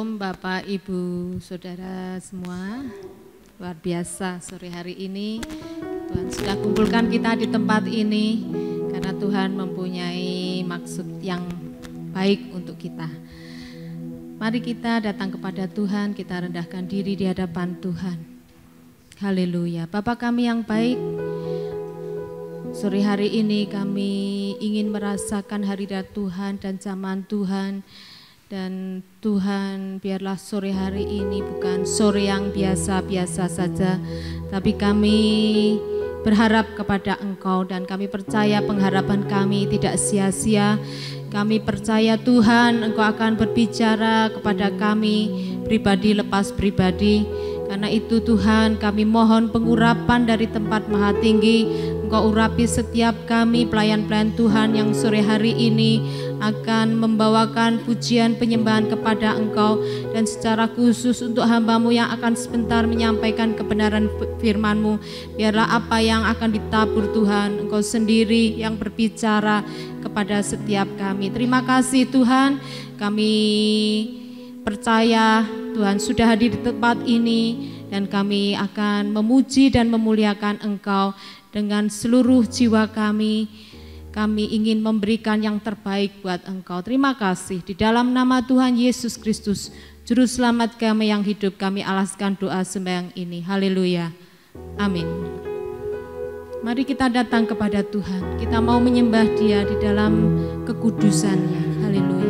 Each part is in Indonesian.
Shalom Bapak, Ibu, Saudara semua. Luar biasa sore hari ini Tuhan sudah kumpulkan kita di tempat ini karena Tuhan mempunyai maksud yang baik untuk kita. Mari kita datang kepada Tuhan, kita rendahkan diri di hadapan Tuhan. Haleluya. Bapa kami yang baik, sore hari ini kami ingin merasakan hadirat Tuhan dan zaman Tuhan. Dan Tuhan, biarlah sore hari ini bukan sore yang biasa-biasa saja, tapi kami berharap kepada Engkau dan kami percaya pengharapan kami tidak sia-sia. Kami percaya Tuhan, Engkau akan berbicara kepada kami pribadi lepas pribadi. Karena itu Tuhan, kami mohon pengurapan dari tempat maha tinggi. Engkau urapi setiap kami pelayan-pelayan Tuhan yang sore hari ini akan membawakan pujian penyembahan kepada Engkau. Dan secara khusus untuk hamba-Mu yang akan sebentar menyampaikan kebenaran firman-Mu. Biarlah apa yang akan ditabur Tuhan, Engkau sendiri yang berbicara kepada setiap kami. Terima kasih Tuhan, kami percaya Tuhan sudah hadir di tempat ini dan kami akan memuji dan memuliakan Engkau dengan seluruh jiwa kami. Kami ingin memberikan yang terbaik buat Engkau. Terima kasih. Di dalam nama Tuhan Yesus Kristus, Juru Selamat kami yang hidup, kami alaskan doa sembahyang ini. Haleluya. Amin. Mari kita datang kepada Tuhan. Kita mau menyembah Dia di dalam kekudusannya. Haleluya.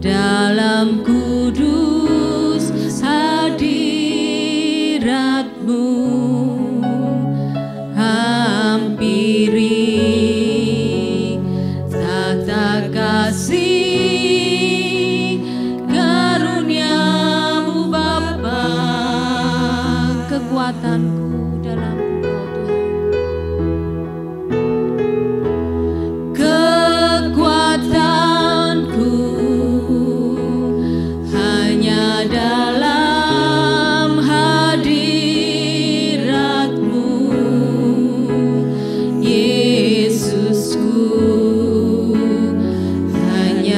Dalam kudus hadirat-Mu, hampiri tata kasih karunia-Mu Bapa. Kekuatanku dalam Engkau Tuhan. Kekuatanku hanya dalam hadirat-Mu, Yesusku, hanya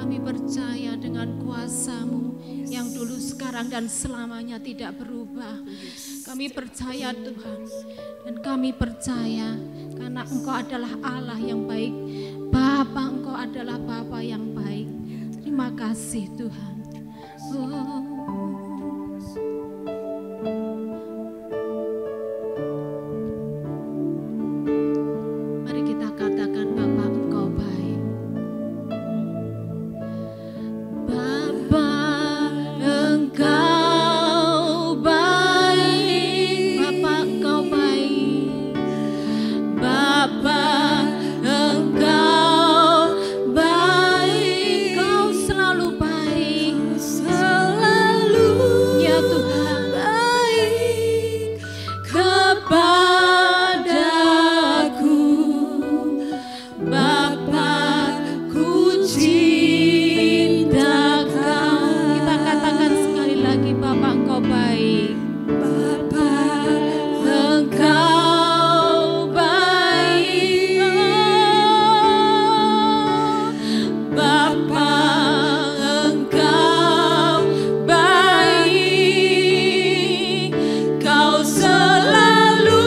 Kami percaya dengan kuasa-Mu yang dulu, sekarang, dan selamanya tidak berubah. Kami percaya Tuhan, dan kami percaya karena Engkau adalah Allah yang baik. Bapa, Engkau adalah Bapa yang baik. Terima kasih Tuhan. Mari kita katakan, Bapa, Engkau baik. Bapa, Engkau baik. Bapa, Engkau baik. Bapa, Engkau baik. Engkau selalu baik. Selalu, ya Tuhan, baik kepadaku. Bapa, ku cinta Kau. Kita katakan sekali lagi, Bapa, Engkau baik. Bapa, Engkau baik. Bapa, Engkau baik. Kau selalu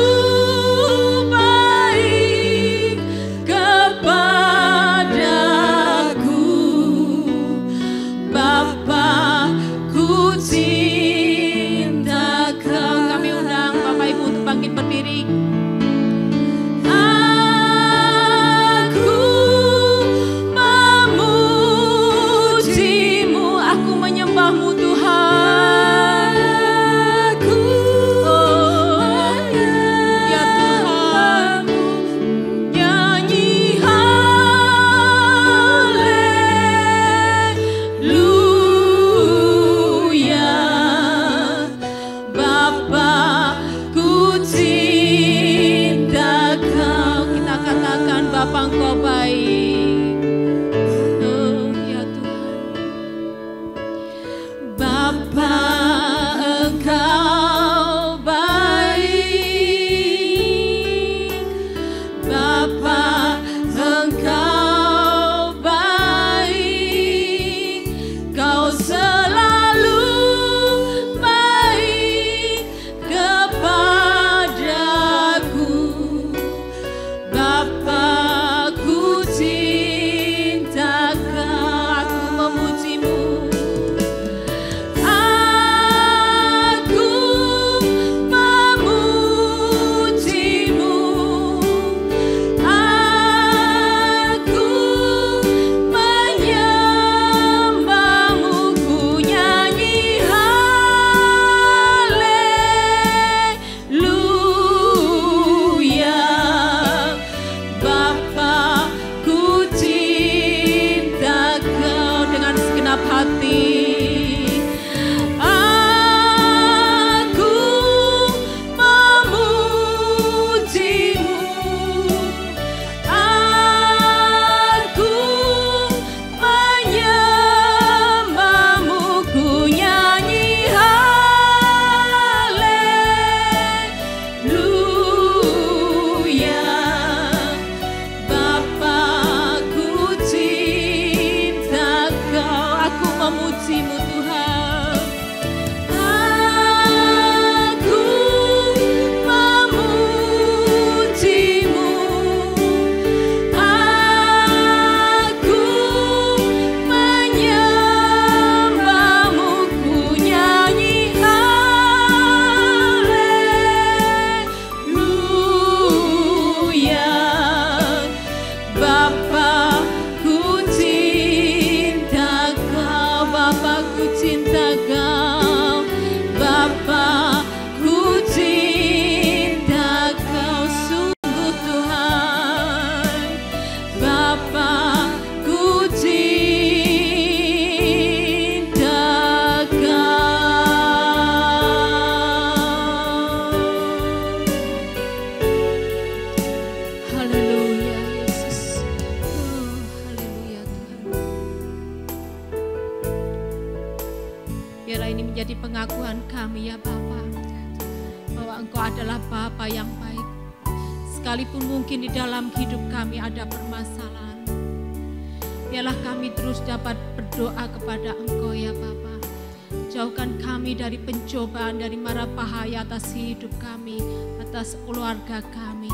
baik kepadaku. Bapa, ku cinta Kau. Kami undang Bapak Ibu untuk bangkit berdiri. Aku memuji-Mu, aku menyembah-Mu Tuhan. Aku, ya Tuhan, nyanyi haleluya. Bapa, ku cinta Kau. Kita katakan, Bapa, Engkau baik. Oh, ya Tuhan. Bapa, Engkau baik. Bapa, Engkau baik. Kau selalu baik kepadaku. Bapa, ku cinta Kau. Aku memuji-Mu. Aku memuji-Mu. Aku menyembah-Mu. Ku nyanyi haleluya. Bapa, ku cinta Kau dengan segenap hati. Aku memuji-Mu. Aku menyembah-Mu. Ku nyanyi haleluya. Bapa, ku cinta Kau. Aku memuji-Mu Tuhan. Aku memuji-Mu. Aku menyembah-Mu. Ku nyanyi haleluya. Bapa, ku cinta Kau. Bapa, ku cinta Kau. Bapa, ku cinta Kau sungguh Tuhan. Bapa, ku cinta Kau. Haleluya Yesus. Haleluya Tuhan. Biarlah ini menjadi pengakuan kami ya Bapa, bahwa Engkau adalah Bapa yang baik. Sekalipun mungkin di dalam hidup kami ada permasalahan, biarlah kami terus dapat berdoa kepada Engkau ya Bapa. Jauhkan kami dari pencobaan, dari mara bahaya atas hidup kami, atas keluarga kami.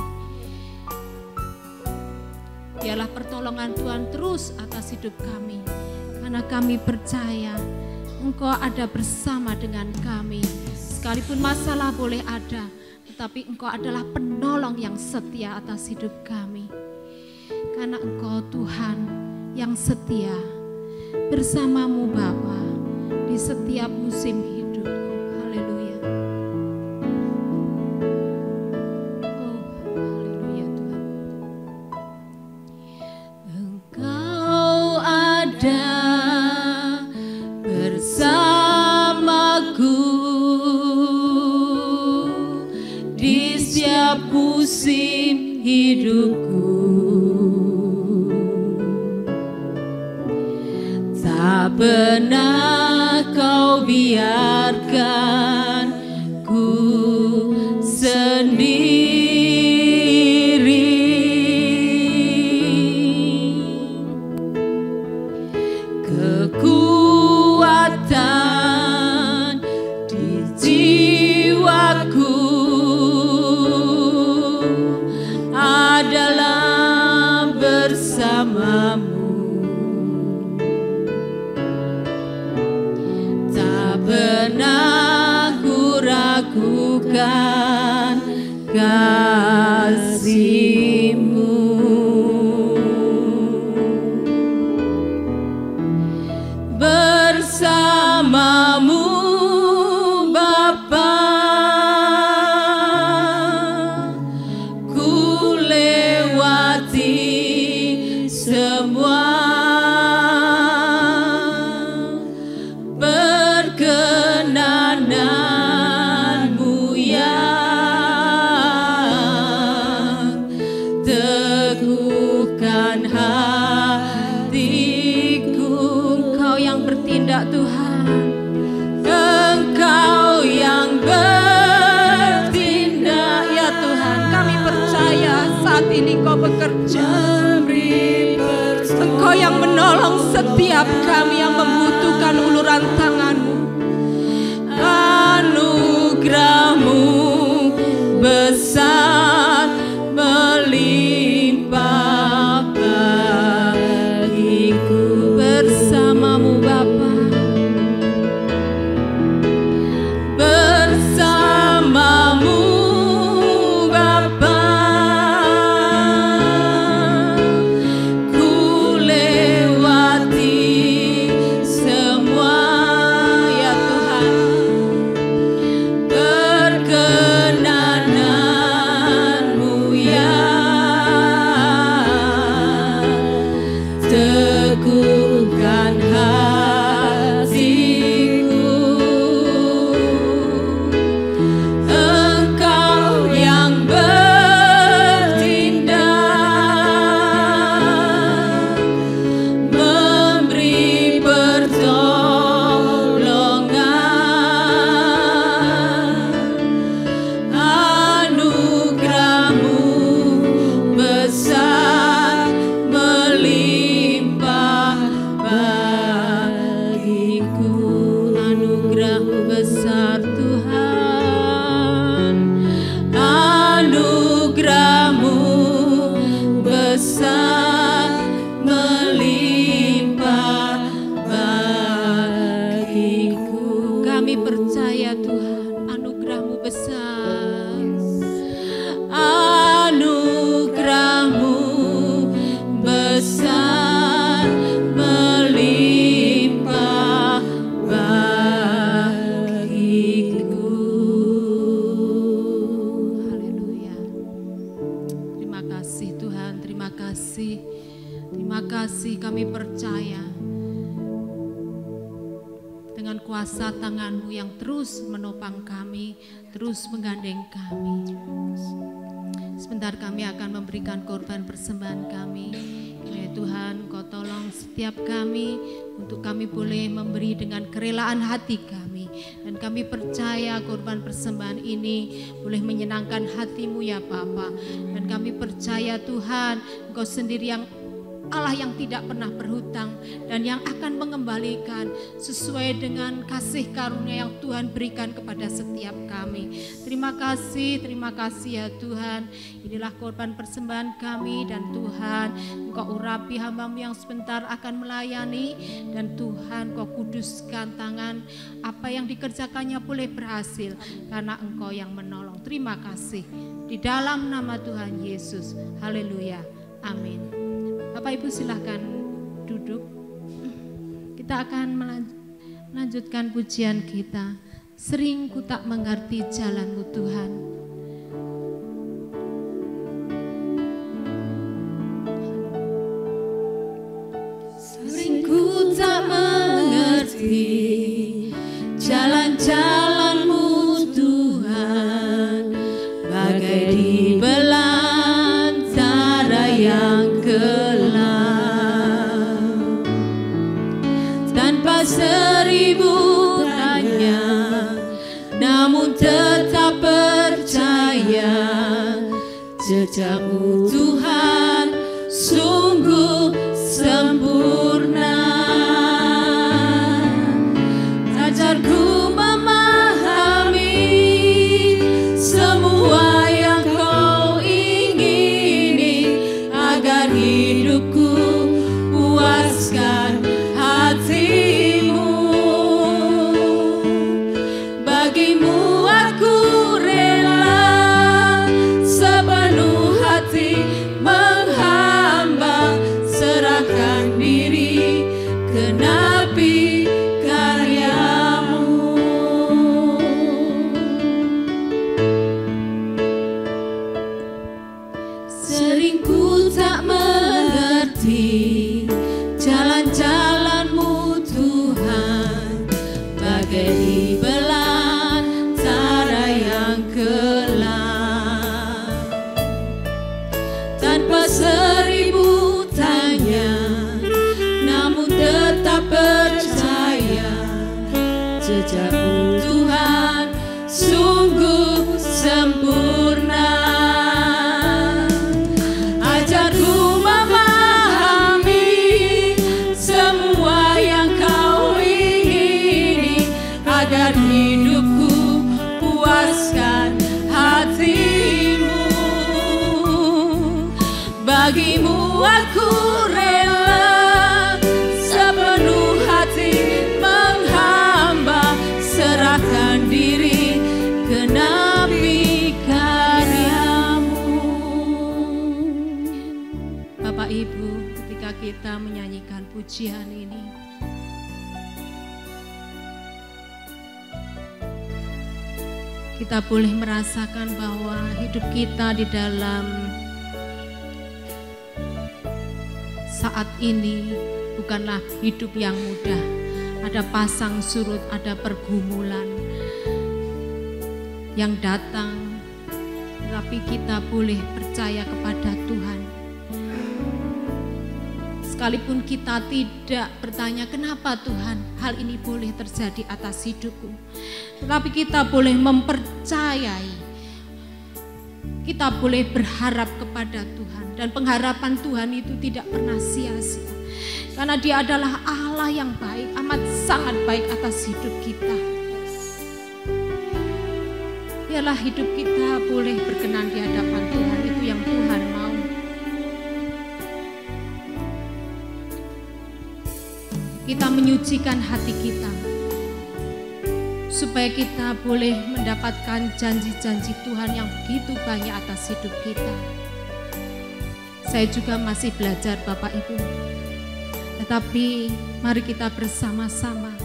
Biarlah pertolongan Tuhan terus atas hidup kami, karena kami percaya Engkau ada bersama dengan kami. Sekalipun masalah boleh ada, tetapi Engkau adalah penolong yang setia atas hidup kami. Karena Engkau Tuhan yang setia, bersamamu Bapa di setiap musim hidupku. Haleluya. Oh, haleluya Tuhan. Engkau ada bersamaku di setiap musim hidupku. Tak pernah kau biarkan ku sendiri. Kekuatan di jiwaku adalah bersamamu. Pernah ku ragukan kasih-Mu. Bersamamu Bapa, ku lewati semua. Perkenananmu yang teguhkan hatiku. Engkau yang bertindak Tuhan. Engkau yang bertindak Ya Tuhan, kami percaya saat ini Engkau bekerja. Engkau yang menolong setiap kami yang membutuhkan uluran tangan-Mu. Anugerah-Mu besar melimpah bagiku. Bersamamu Bapa, bersamamu Bapa, ku lewati semua. Ya Tuhan, perkenananmu yang teguhkan hatiku. Engkau yang bertindak, memberi pertolongan. Anugerah-Mu besar melimpah bagiku. Anugerah-Mu besar Tuhan. Anugerah-Mu besar melimpah bagiku. kami percaya Tuhan, anugerah-Mu besar. Anugerah-Mu besar melimpah bagiku. Haleluya. Terima kasih Tuhan, terima kasih. Terima kasih, kami percaya dengan kuasa tangan-Mu yang terus menopang kami, terus menggandeng kami. Sebentar kami akan memberikan korban persembahan kami. Ya Tuhan, Kau tolong setiap kami untuk kami boleh memberi dengan kerelaan hati kami. Dan kami percaya korban persembahan ini boleh menyenangkan hati-Mu ya Bapa. Dan kami percaya Tuhan, Engkau sendiri yang Allah yang tidak pernah berhutang dan yang akan mengembalikan sesuai dengan kasih karunia yang Tuhan berikan kepada setiap kami. Terima kasih ya Tuhan. Inilah korban persembahan kami dan Tuhan, Engkau urapi hamba-Mu yang sebentar akan melayani dan Tuhan Kau kuduskan tangan apa yang dikerjakannya boleh berhasil karena Engkau yang menolong. Terima kasih di dalam nama Tuhan Yesus. Haleluya. Amin. Bapak Ibu silahkan duduk. Kita akan melanjutkan pujian kita. Sering ku tak mengerti jalan-Mu Tuhan. Sering ku tak mengerti jalan-jalan-Mu Tuhan, bagai di belantara yang gelap, tanpa seribu tanya, namun tetap percaya jejak-Mu Tuhan sungguh sempurna. Ajarku memahami semua yang Kau ingini, agar hidupku puaskan hati-Mu. Bagimu aku rela sepenuh hati menghamba, serahkan diri genapi karya-Mu. Sering ku tak mengerti jalan-jalan-Mu Tuhan, bagai di belantara yang gelap, tanpa seribu tanya, namun tetap percaya jejak-Mu Tuhan sungguh sempurna. Ajarku memahami semua yang Kau ingini, agar hidupku puaskan hati-Mu. Bagimu aku rela sepenuh hati menghamba, serahkan diri genapi karya-Mu. Bapak Ibu, ketika kita menyanyikan pujian ini, kita boleh merasakan bahwa hidup kita di dalam saat ini bukanlah hidup yang mudah. Ada pasang surut, ada pergumulan yang datang, tetapi kita boleh percaya kepada Tuhan. Sekalipun kita tidak bertanya kenapa Tuhan hal ini boleh terjadi atas hidupku, tetapi kita boleh mempercayai, kita boleh berharap kepada Tuhan, dan pengharapan Tuhan itu tidak pernah sia-sia, karena Dia adalah Allah yang baik, amat sangat baik atas hidup kita. Biarlah hidup kita boleh berkenan di hadapan Tuhan, itu yang Tuhan mau. Kita menyucikan hati kita supaya kita boleh mendapatkan janji-janji Tuhan yang begitu banyak atas hidup kita. Saya juga masih belajar Bapak Ibu, tetapi mari kita bersama-sama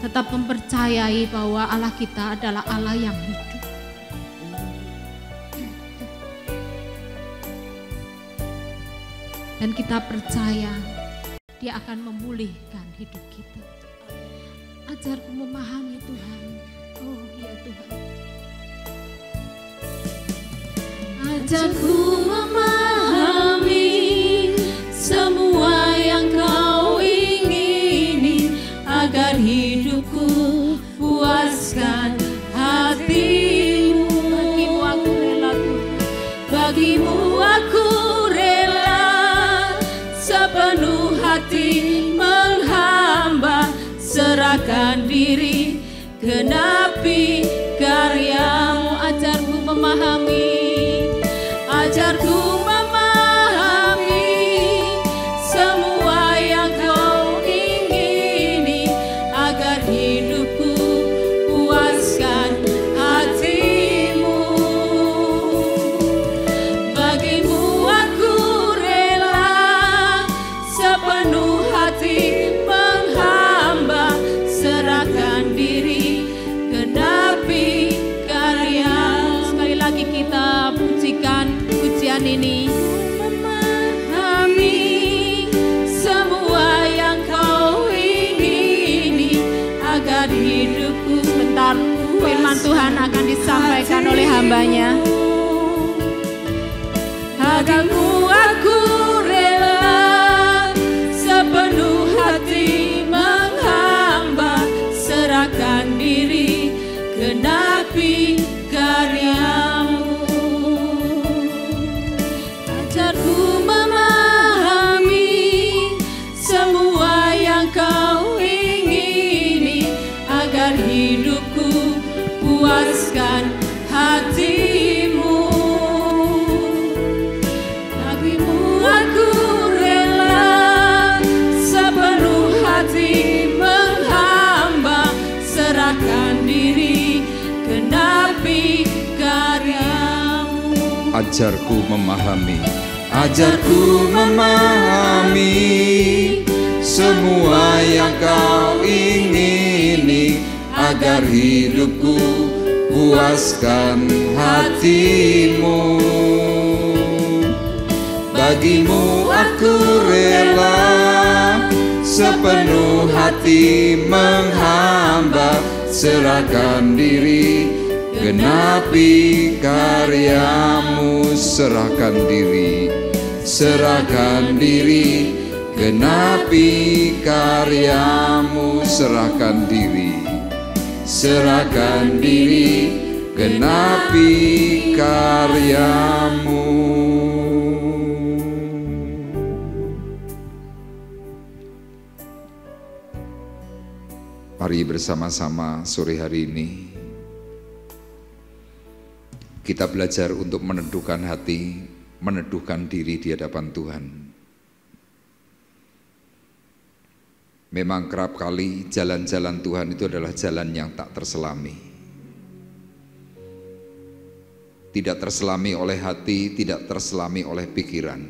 tetap mempercayai bahwa Allah kita adalah Allah yang hidup. Dan kita percaya Dia akan memulihkan hidup kita. Ajarku memahami Tuhan. Oh ya Tuhan. Ajarku memahami semua yang Kau ingini, agar hidupku puaskan hati-Mu. Bagimu aku rela Tuhan. Bagimu aku rela serahkan diri, genapi karyamu. Ajarku memahami, ajarku memahami semua yang kau ingini, agar hidupku puaskan hatimu. Bagimu aku rela sepenuh hati menghamba, serahkan diri, genapi karya. Sekali lagi kita pujikan pujian ini. Memahami semua yang kau ingini, agar hidupku. Sebentar, firman Tuhan akan disampaikan oleh hambanya. Bagimu aku rela sepenuh hati menghamba, serahkan diri, genapi karyamu. Ajarku memahami semua yang kau ingini, agar hidupku puaskan hatimu. Bagimu aku rela sepenuh hati menghamba, serahkan diri, genapi karyamu. Ajarku memahami, ajarku memahami semua yang kau ingini, agar hidupku puaskan hatimu. Bagimu aku rela sepenuh hati menghamba, serahkan diri, genapi karyamu. Serahkan diri, serahkan diri, genapi karyamu. Serahkan diri, serahkan diri, genapi karyamu. Mari bersama-sama sore hari ini kita belajar untuk meneduhkan hati, meneduhkan diri di hadapan Tuhan. Memang kerap kali jalan-jalan Tuhan itu adalah jalan yang tak terselami. Tidak terselami oleh hati, tidak terselami oleh pikiran.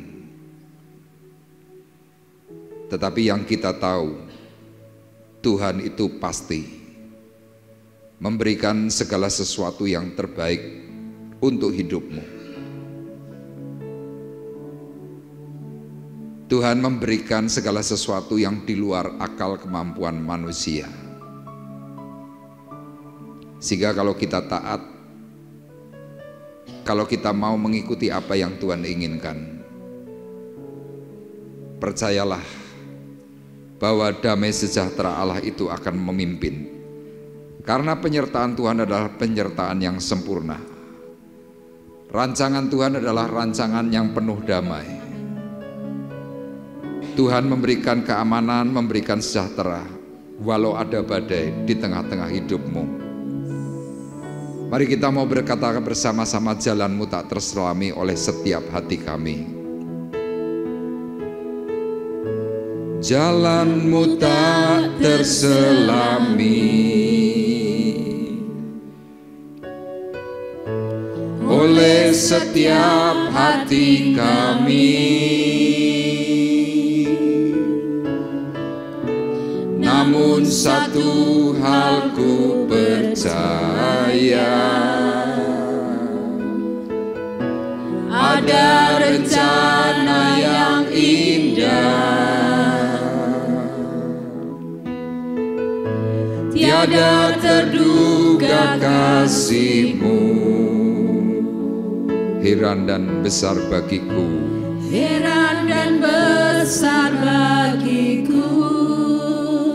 Tetapi yang kita tahu, Tuhan itu pasti memberikan segala sesuatu yang terbaik untuk hidupmu. Tuhan memberikan segala sesuatu yang di luar akal kemampuan manusia. Sehingga kalau kita taat, kalau kita mau mengikuti apa yang Tuhan inginkan, percayalah bahwa damai sejahtera Allah itu akan memimpin. Karena penyertaan Tuhan adalah penyertaan yang sempurna. Rancangan Tuhan adalah rancangan yang penuh damai. Tuhan memberikan keamanan, memberikan sejahtera, walau ada badai di tengah-tengah hidupmu. Mari kita mau berkata bersama-sama, jalanmu tak terselami oleh setiap hati kami. Jalanmu tak terselami oleh setiap hati kami, namun satu hal ku percaya, ada rencana yang indah. Tiada terduga kasih-Mu, heran dan besar bagiku, heran dan besar bagiku.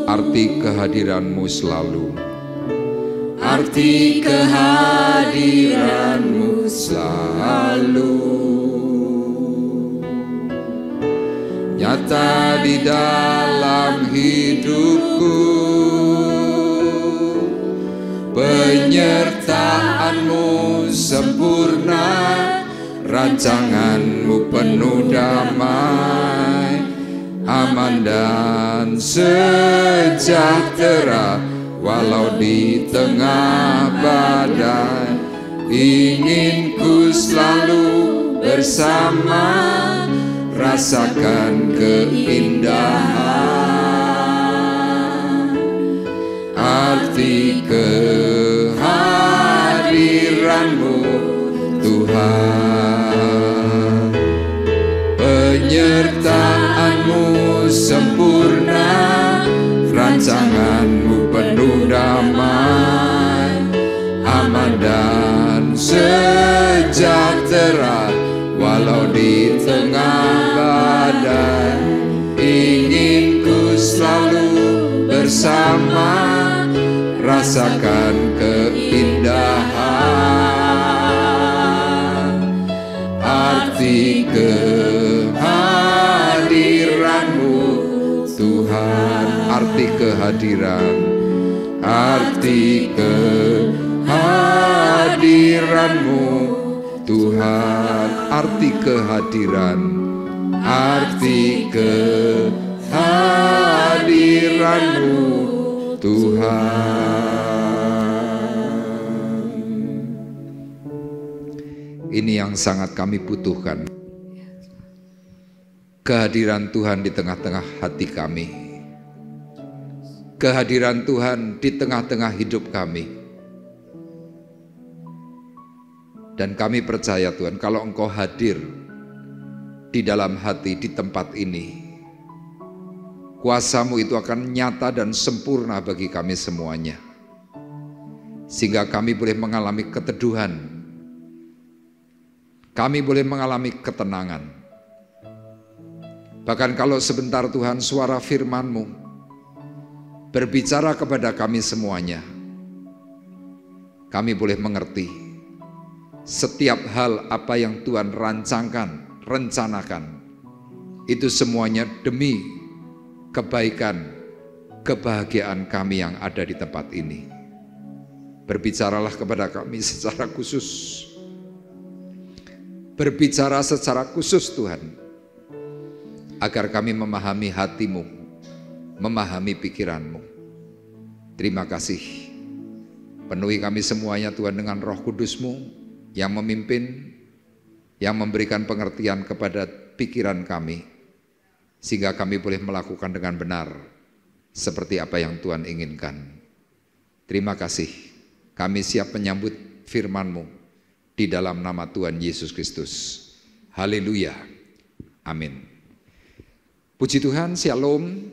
Arti kehadiran-Mu selalu, arti kehadiran-Mu selalu nyata di dalam hidupku. penciptaanmu sempurna, rancanganmu penuh damai, aman dan sejahtera walau di tengah badai. Ingin ku selalu bersama, rasakan keindahan arti kehadiranmu Tuhan. Penyertaanmu sempurna, rancanganmu penuh damai, aman dan sejahtera walau di tengah badai. Ingin ku selalu bersama, rasakan keindahan arti kehadiranmu Tuhan. Arti kehadiran, arti kehadiranmu Tuhan. Arti kehadiran, arti kehadiranmu Tuhan. Ini yang sangat kami butuhkan, kehadiran Tuhan di tengah-tengah hati kami, kehadiran Tuhan di tengah-tengah hidup kami. Dan kami percaya Tuhan, kalau Engkau hadir di dalam hati, di tempat ini, kuasa-Mu itu akan nyata dan sempurna bagi kami semuanya. Sehingga kami boleh mengalami keteduhan, kami boleh mengalami ketenangan. Bahkan kalau sebentar Tuhan suara firman-Mu berbicara kepada kami semuanya, kami boleh mengerti setiap hal apa yang Tuhan rancangkan, rencanakan, itu semuanya demi kebaikan, kebahagiaan kami yang ada di tempat ini. Berbicaralah kepada kami secara khusus. Berbicara secara khusus Tuhan, agar kami memahami hati-Mu, memahami pikiran-Mu. Terima kasih. Penuhi kami semuanya Tuhan dengan Roh Kudus-Mu yang memimpin, yang memberikan pengertian kepada pikiran kami, sehingga kami boleh melakukan dengan benar seperti apa yang Tuhan inginkan. Terima kasih. Kami siap menyambut firman-Mu di dalam nama Tuhan Yesus Kristus. Haleluya. Amin. Puji Tuhan, shalom.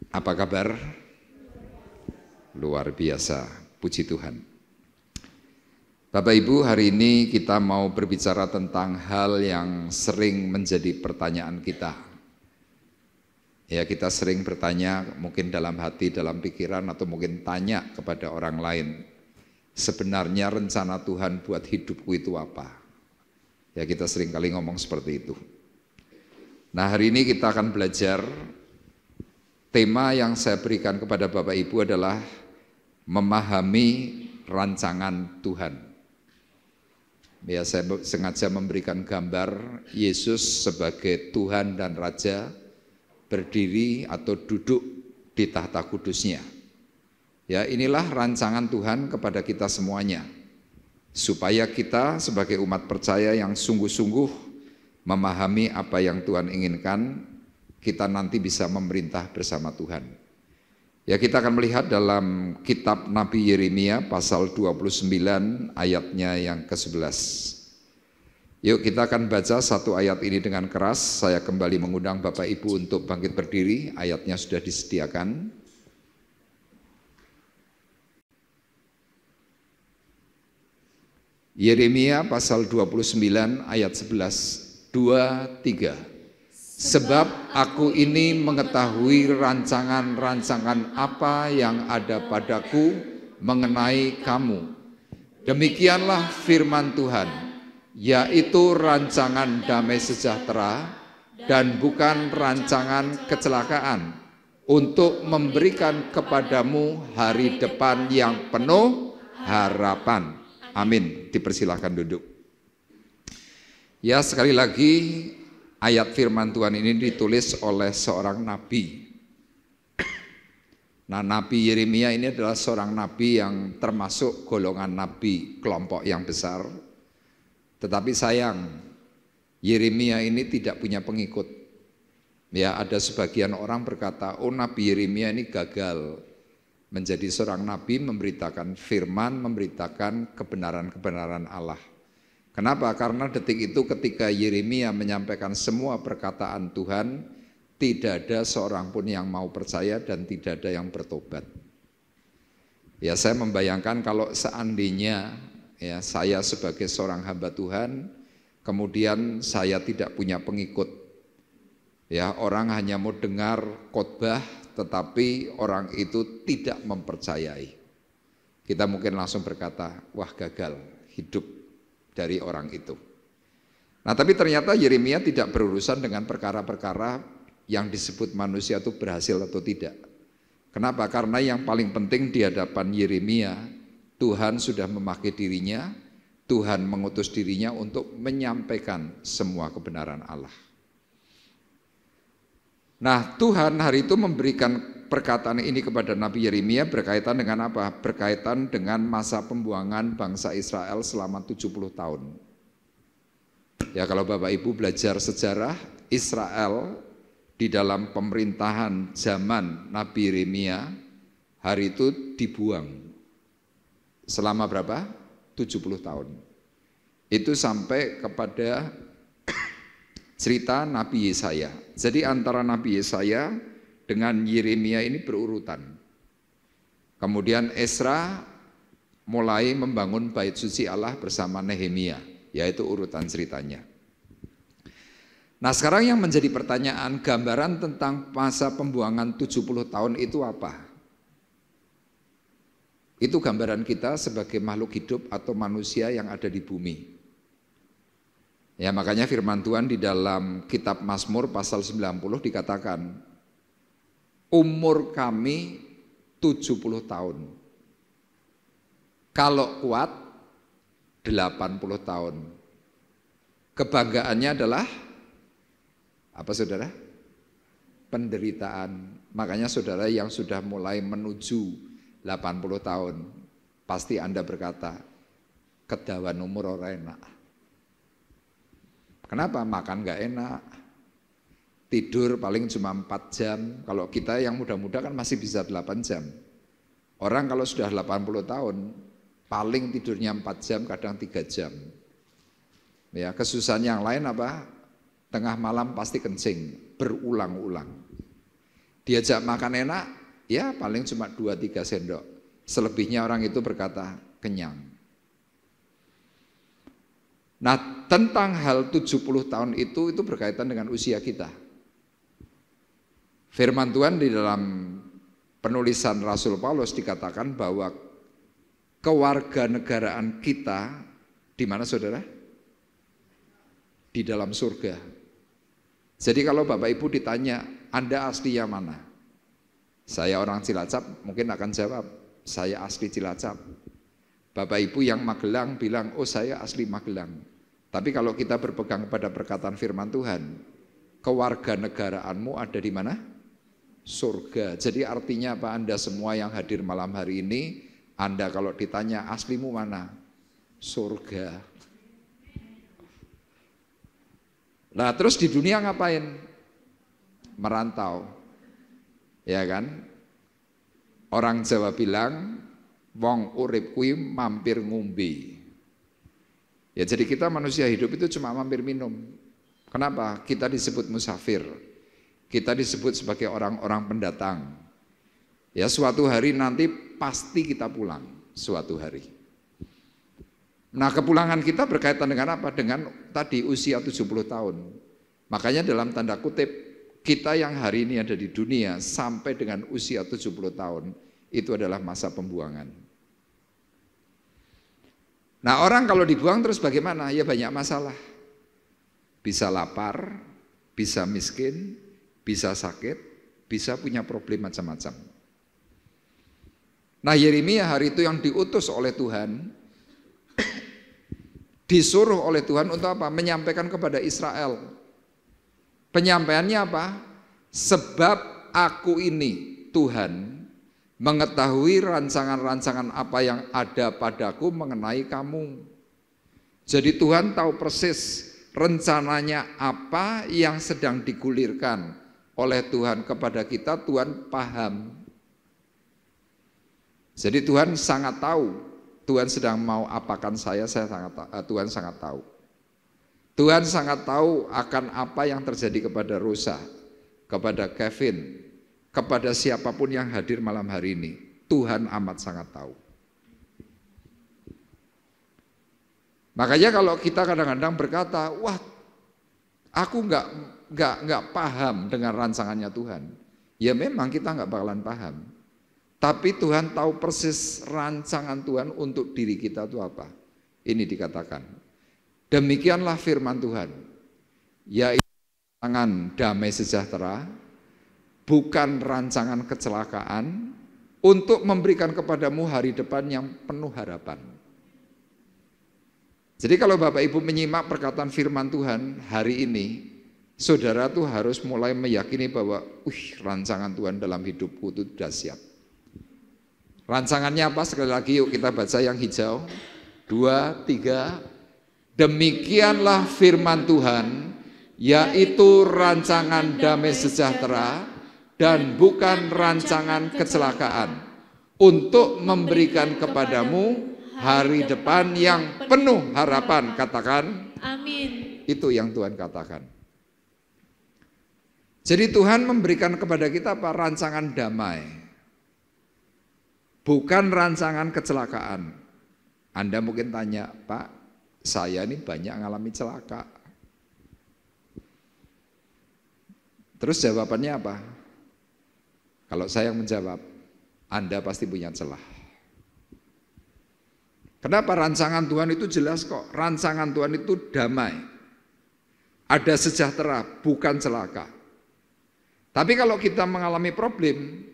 Apa kabar? Luar biasa, puji Tuhan. Bapak Ibu, hari ini kita mau berbicara tentang hal yang sering menjadi pertanyaan kita. Ya, kita sering bertanya mungkin dalam hati, dalam pikiran, atau mungkin tanya kepada orang lain. Sebenarnya rencana Tuhan buat hidupku itu apa? Ya, kita sering kali ngomong seperti itu. Nah, hari ini kita akan belajar. Tema yang saya berikan kepada Bapak Ibu adalah memahami rancangan Tuhan. Ya, saya sengaja memberikan gambar Yesus sebagai Tuhan dan Raja berdiri atau duduk di tahta kudusnya. Ya, inilah rancangan Tuhan kepada kita semuanya, supaya kita sebagai umat percaya yang sungguh-sungguh memahami apa yang Tuhan inginkan, kita nanti bisa memerintah bersama Tuhan. Ya, kita akan melihat dalam kitab Nabi Yeremia pasal 29 ayatnya yang ke-11. Yuk kita akan baca satu ayat ini dengan keras. Saya kembali mengundang Bapak Ibu untuk bangkit berdiri, ayatnya sudah disediakan. Yeremia pasal 29 ayat 11, 2, 3. Sebab aku ini mengetahui rancangan-rancangan apa yang ada padaku mengenai kamu. Demikianlah firman Tuhan, yaitu rancangan damai sejahtera dan bukan rancangan kecelakaan, untuk memberikan kepadamu hari depan yang penuh harapan. Amin. Dipersilahkan duduk. Ya, sekali lagi ayat firman Tuhan ini ditulis oleh seorang nabi. Nah, Nabi Yeremia ini adalah seorang nabi yang termasuk golongan nabi kelompok yang besar. Tetapi sayang, Yeremia ini tidak punya pengikut. Ya, ada sebagian orang berkata, oh Nabi Yeremia ini gagal menjadi seorang nabi, memberitakan firman, memberitakan kebenaran-kebenaran Allah. Kenapa? Karena detik itu ketika Yeremia menyampaikan semua perkataan Tuhan, tidak ada seorang pun yang mau percaya dan tidak ada yang bertobat. Ya, saya membayangkan kalau seandainya ya saya sebagai seorang hamba Tuhan, kemudian saya tidak punya pengikut. Ya, orang hanya mau dengar khotbah, tetapi orang itu tidak mempercayai. Kita mungkin langsung berkata, wah gagal hidup dari orang itu. Nah, tapi ternyata Yeremia tidak berurusan dengan perkara-perkara yang disebut manusia itu berhasil atau tidak. Kenapa? Karena yang paling penting di hadapan Yeremia, Tuhan sudah memakai dirinya, Tuhan mengutus dirinya untuk menyampaikan semua kebenaran Allah. Nah, Tuhan hari itu memberikan perkataan ini kepada Nabi Yeremia berkaitan dengan apa? Berkaitan dengan masa pembuangan bangsa Israel selama 70 tahun. Ya, kalau Bapak Ibu belajar sejarah, Israel di dalam pemerintahan zaman Nabi Yeremia hari itu dibuang selama berapa? 70 tahun. Itu sampai kepada cerita Nabi Yesaya. Jadi antara Nabi Yesaya dengan Yeremia ini berurutan. Kemudian Ezra mulai membangun bait suci Allah bersama Nehemia, yaitu urutan ceritanya. Nah, sekarang yang menjadi pertanyaan, gambaran tentang masa pembuangan 70 tahun itu apa? Itu gambaran kita sebagai makhluk hidup atau manusia yang ada di bumi. Ya, makanya firman Tuhan di dalam kitab Mazmur pasal 90 dikatakan, umur kami 70 tahun. Kalau kuat 80 tahun. Kebanggaannya adalah apa saudara? Penderitaan. Makanya saudara yang sudah mulai menuju 80 tahun, pasti Anda berkata, kedawan umur orang enak. Kenapa? Makan gak enak, tidur paling cuma 4 jam. Kalau kita yang muda-muda kan masih bisa 8 jam. Orang kalau sudah 80 tahun, paling tidurnya 4 jam, kadang 3 jam. Ya, kesusahan yang lain apa? Tengah malam pasti kencing, berulang-ulang. Diajak makan enak, ya paling cuma 2-3 sendok. Selebihnya orang itu berkata kenyang. Nah, tentang hal 70 tahun itu berkaitan dengan usia kita. Firman Tuhan di dalam penulisan Rasul Paulus dikatakan bahwa kewarganegaraan kita di mana saudara? Di dalam surga. Jadi kalau Bapak Ibu ditanya, Anda aslinya mana? Saya orang Cilacap, mungkin akan jawab, saya asli Cilacap. Bapak Ibu yang Magelang bilang, oh saya asli Magelang. Tapi kalau kita berpegang pada perkataan firman Tuhan, kewarganegaraanmu ada di mana? Surga. Jadi artinya apa? Anda semua yang hadir malam hari ini, Anda kalau ditanya aslimu mana? Surga. Nah, terus di dunia ngapain? Merantau. Ya kan? Orang Jawa bilang, wong urip kuwi mampir ngombe. Ya, jadi kita manusia hidup itu cuma mampir minum. Kenapa? Kita disebut musafir. Kita disebut sebagai orang-orang pendatang. Ya, suatu hari nanti pasti kita pulang, suatu hari. Nah, kepulangan kita berkaitan dengan apa? Dengan tadi usia 70 tahun. Makanya dalam tanda kutip, kita yang hari ini ada di dunia sampai dengan usia 70 tahun, itu adalah masa pembuangan. Nah, orang kalau dibuang terus bagaimana? Ya banyak masalah. Bisa lapar, bisa miskin, bisa sakit, bisa punya problem macam-macam. Nah, Yeremia hari itu yang diutus oleh Tuhan, disuruh oleh Tuhan untuk apa? Menyampaikan kepada Israel. Penyampaiannya apa? Sebab aku ini, Tuhan, mengetahui rancangan-rancangan apa yang ada padaku mengenai kamu. Jadi Tuhan tahu persis rencananya apa yang sedang digulirkan oleh Tuhan kepada kita, Tuhan paham. Jadi Tuhan sangat tahu, Tuhan sedang mau apakan Tuhan sangat tahu. Tuhan sangat tahu akan apa yang terjadi kepada Rosa, kepada Kevin, kepada siapapun yang hadir malam hari ini. Tuhan amat sangat tahu. Makanya kalau kita kadang-kadang berkata, wah, aku nggak paham dengan rancangannya Tuhan. Ya memang kita nggak bakalan paham. Tapi Tuhan tahu persis rancangan Tuhan untuk diri kita itu apa. Ini dikatakan. Demikianlah firman Tuhan. Yaitu rancangan damai sejahtera, bukan rancangan kecelakaan, untuk memberikan kepadamu hari depan yang penuh harapan. Jadi kalau Bapak Ibu menyimak perkataan firman Tuhan hari ini, saudara tuh harus mulai meyakini bahwa rancangan Tuhan dalam hidupku itu sudah siap. Rancangannya apa? Sekali lagi yuk kita baca yang hijau. 2, 3. Demikianlah firman Tuhan, yaitu rancangan damai sejahtera dan bukan rancangan kecelakaan, untuk memberikan kepadamu hari depan yang penuh harapan. Katakan amin. Itu yang Tuhan katakan. Jadi Tuhan memberikan kepada kita apa? Rancangan damai, bukan rancangan kecelakaan. Anda mungkin tanya, Pak, saya ini banyak ngalami celaka. Terus jawabannya apa? Kalau saya yang menjawab, Anda pasti punya celah. Kenapa? Rancangan Tuhan itu jelas kok. Rancangan Tuhan itu damai, ada sejahtera, bukan celaka. Tapi kalau kita mengalami problem,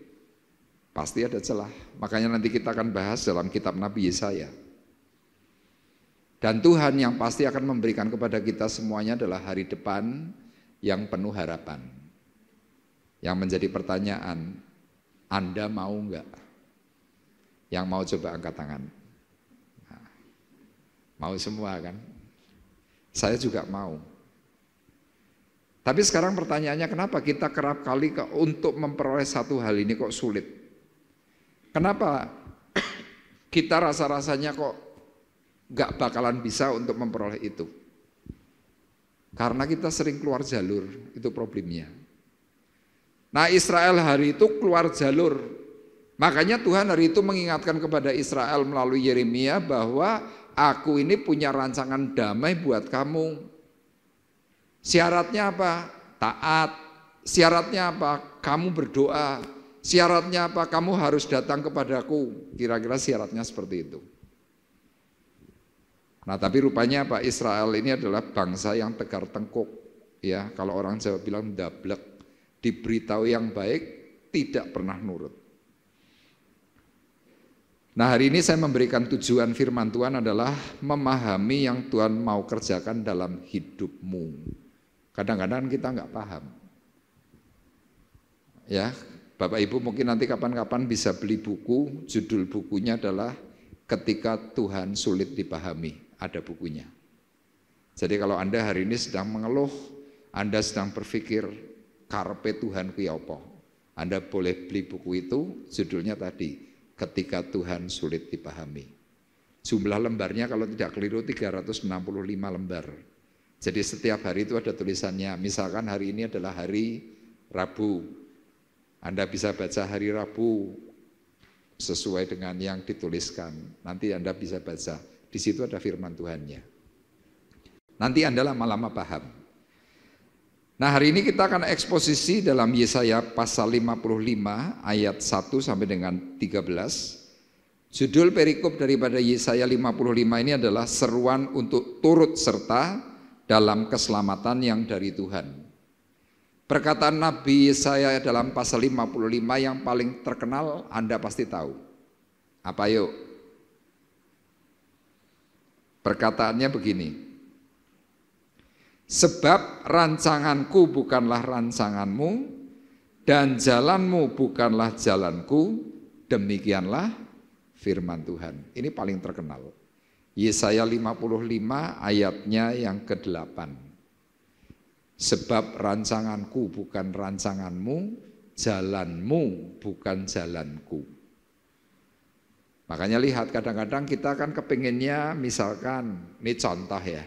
pasti ada celah. Makanya nanti kita akan bahas dalam kitab Nabi Yesaya. Dan Tuhan yang pasti akan memberikan kepada kita semuanya adalah hari depan yang penuh harapan. Yang menjadi pertanyaan, Anda mau enggak? Yang mau coba angkat tangan. Nah, mau semua kan? Saya juga mau. Tapi sekarang pertanyaannya, kenapa kita kerap kali untuk memperoleh satu hal ini kok sulit? Kenapa kita rasa-rasanya kok gak bakalan bisa untuk memperoleh itu? Karena kita sering keluar jalur, itu problemnya. Nah, Israel hari itu keluar jalur. Makanya Tuhan hari itu mengingatkan kepada Israel melalui Yeremia bahwa aku ini punya rancangan damai buat kamu. Syaratnya apa? Taat. Syaratnya apa? Kamu berdoa. Syaratnya apa? Kamu harus datang kepadaku. Kira-kira syaratnya seperti itu. Nah, tapi rupanya apa? Israel ini adalah bangsa yang tegar tengkuk, ya. Kalau orang Jawa bilang dablek, diberitahu yang baik tidak pernah nurut. Nah, hari ini saya memberikan tujuan firman Tuhan adalah memahami yang Tuhan mau kerjakan dalam hidupmu. Kadang-kadang kita nggak paham. Ya, Bapak Ibu mungkin nanti kapan-kapan bisa beli buku, judul bukunya adalah Ketika Tuhan Sulit Dipahami. Ada bukunya. Jadi kalau Anda hari ini sedang mengeluh, Anda sedang berpikir karpe Tuhan ku apa, Anda boleh beli buku itu, judulnya tadi Ketika Tuhan Sulit Dipahami. Jumlah lembarnya kalau tidak keliru 365 lembar. Jadi setiap hari itu ada tulisannya. Misalkan hari ini adalah hari Rabu, Anda bisa baca hari Rabu sesuai dengan yang dituliskan. Nanti Anda bisa baca. Di situ ada firman Tuhannya. Nanti Anda lama-lama paham. Nah, hari ini kita akan eksposisi dalam Yesaya pasal 55 ayat 1 sampai dengan 13. Judul perikop daripada Yesaya 55 ini adalah seruan untuk turut serta dalam keselamatan yang dari Tuhan. Perkataan Nabi Yesaya dalam pasal 55 yang paling terkenal Anda pasti tahu. Apa yuk? Perkataannya begini. Sebab rancanganku bukanlah rancanganmu, dan jalanmu bukanlah jalanku, demikianlah firman Tuhan. Ini paling terkenal. Yesaya 55 ayatnya yang ke-8. Sebab rancanganku bukan rancanganmu, jalanmu bukan jalanku. Makanya lihat, kadang-kadang kita kan kepinginnya, misalkan, ini contoh ya,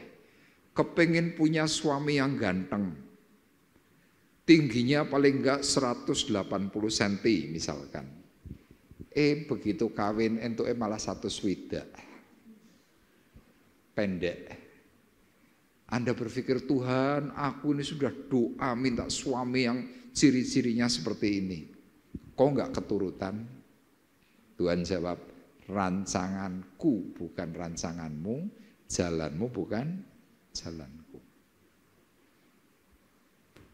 kepingin punya suami yang ganteng, tingginya paling enggak 180 cm misalkan. Begitu kawin entuke malah 1 swidak. Pendek. Anda berpikir, Tuhan, aku ini sudah doa minta suami yang ciri-cirinya seperti ini. Kok enggak keturutan? Tuhan jawab, rancanganku bukan rancanganmu, jalanmu bukan jalanku.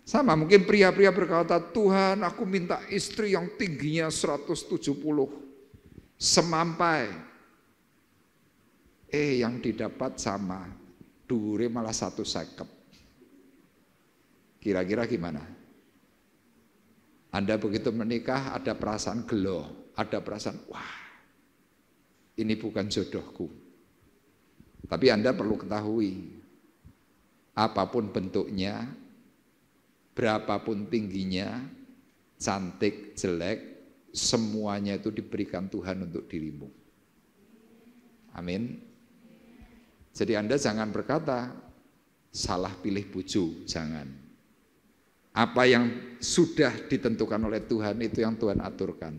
Sama mungkin pria-pria berkata, Tuhan, aku minta istri yang tingginya 170 semampai. Yang didapat sama, dhuwure malah 150. Kira-kira gimana? Anda begitu menikah ada perasaan gelo, ada perasaan, wah, ini bukan jodohku. Tapi Anda perlu ketahui, apapun bentuknya, berapapun tingginya, cantik, jelek, semuanya itu diberikan Tuhan untuk dirimu. Amin. Jadi Anda jangan berkata, salah pilih bojo, jangan. Apa yang sudah ditentukan oleh Tuhan itu yang Tuhan aturkan.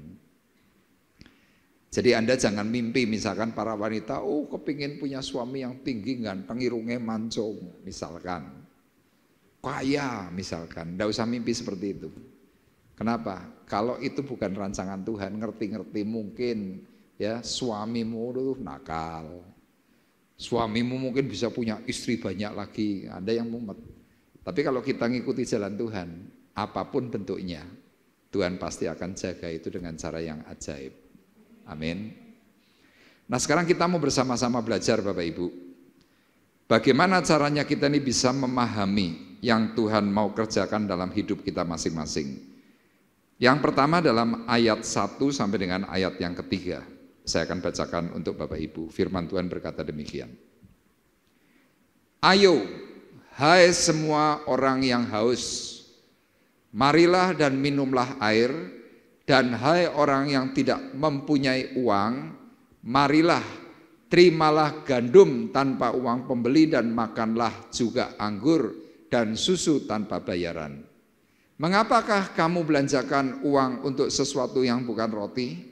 Jadi Anda jangan mimpi, misalkan para wanita, kepingin punya suami yang tinggi, ganteng, irungnya mancung, misalkan. Kaya, misalkan. Nggak usah mimpi seperti itu. Kenapa? Kalau itu bukan rancangan Tuhan, ngerti-ngerti mungkin ya suamimu itu nakal. Suamimu mungkin bisa punya istri banyak lagi, Anda yang mumet. Tapi kalau kita ngikuti jalan Tuhan, apapun bentuknya, Tuhan pasti akan jaga itu dengan cara yang ajaib. Amin. Nah sekarang kita mau bersama-sama belajar Bapak Ibu. Bagaimana caranya kita ini bisa memahami yang Tuhan mau kerjakan dalam hidup kita masing-masing. Yang pertama dalam ayat 1 sampai dengan ayat yang ketiga. Saya akan bacakan untuk Bapak Ibu. Firman Tuhan berkata demikian. Ayo, hai semua orang yang haus, marilah dan minumlah air, dan hai orang yang tidak mempunyai uang, marilah, terimalah gandum tanpa uang pembeli dan makanlah juga anggur dan susu tanpa bayaran. Mengapakah kamu belanjakan uang untuk sesuatu yang bukan roti?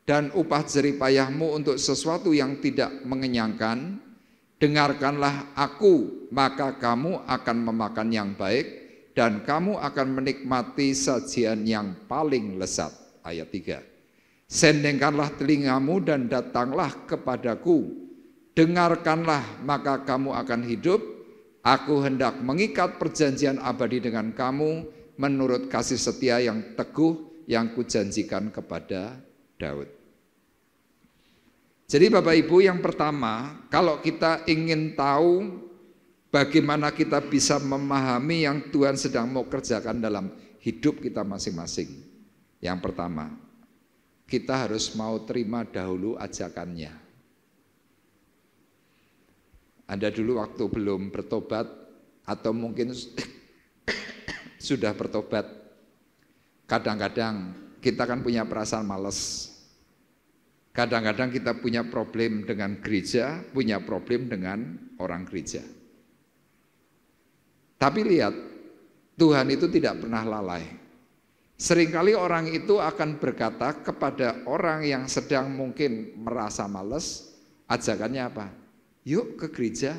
Dan upah jerih payahmu untuk sesuatu yang tidak mengenyangkan? Dengarkanlah aku, maka kamu akan memakan yang baik, dan kamu akan menikmati sajian yang paling lezat. Ayat 3. Sendengkanlah telingamu dan datanglah kepadaku. Dengarkanlah, maka kamu akan hidup. Aku hendak mengikat perjanjian abadi dengan kamu, menurut kasih setia yang teguh yang kujanjikan kepada Daud. Jadi Bapak Ibu, yang pertama, kalau kita ingin tahu bagaimana kita bisa memahami yang Tuhan sedang mau kerjakan dalam hidup kita masing-masing. Yang pertama, kita harus mau terima dahulu ajakannya. Anda dulu waktu belum bertobat atau mungkin sudah bertobat, kadang-kadang kita kan punya perasaan malas. Kadang-kadang kita punya problem dengan gereja, punya problem dengan orang gereja. Tapi lihat, Tuhan itu tidak pernah lalai. Seringkali orang itu akan berkata kepada orang yang sedang mungkin merasa malas, ajakannya apa? Yuk ke gereja,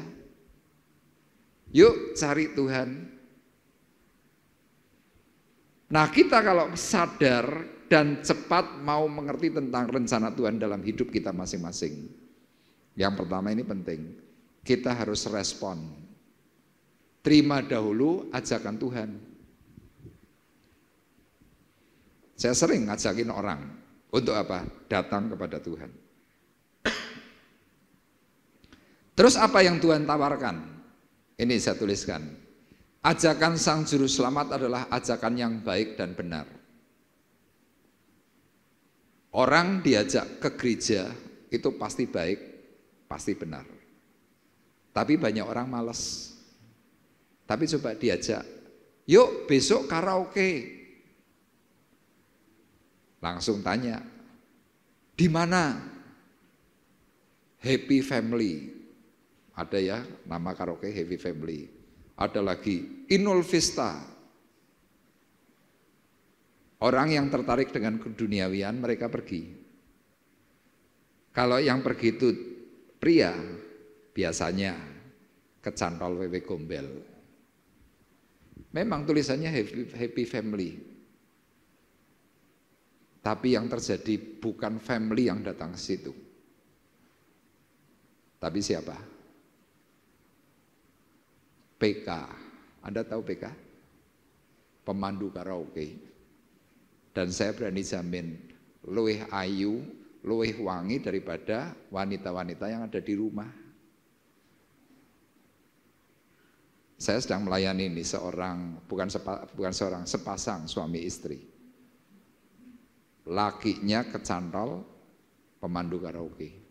yuk cari Tuhan. Nah kita kalau sadar dan cepat mau mengerti tentang rencana Tuhan dalam hidup kita masing-masing. Yang pertama ini penting, kita harus respon. Terima dahulu ajakan Tuhan. Saya sering ngajakin orang, untuk apa? Datang kepada Tuhan. Terus apa yang Tuhan tawarkan? Ini saya tuliskan. Ajakan Sang Juru Selamat adalah ajakan yang baik dan benar. Orang diajak ke gereja itu pasti baik, pasti benar. Tapi banyak orang malas. Tapi coba diajak, yuk besok karaoke. Langsung tanya, di mana? Happy Family. Ada ya nama karaoke Happy Family. Ada lagi Inul Vista. Orang yang tertarik dengan keduniawian mereka pergi. Kalau yang pergi itu pria, biasanya kecantol wewe gombel. Memang tulisannya happy family. Tapi yang terjadi bukan family yang datang ke situ. Tapi siapa? PK. Anda tahu PK? Pemandu karaoke. Dan saya berani jamin luwih ayu, luwih wangi daripada wanita-wanita yang ada di rumah. Saya sedang melayani ini sepasang suami istri. Lakinya kecantol pemandu karaoke.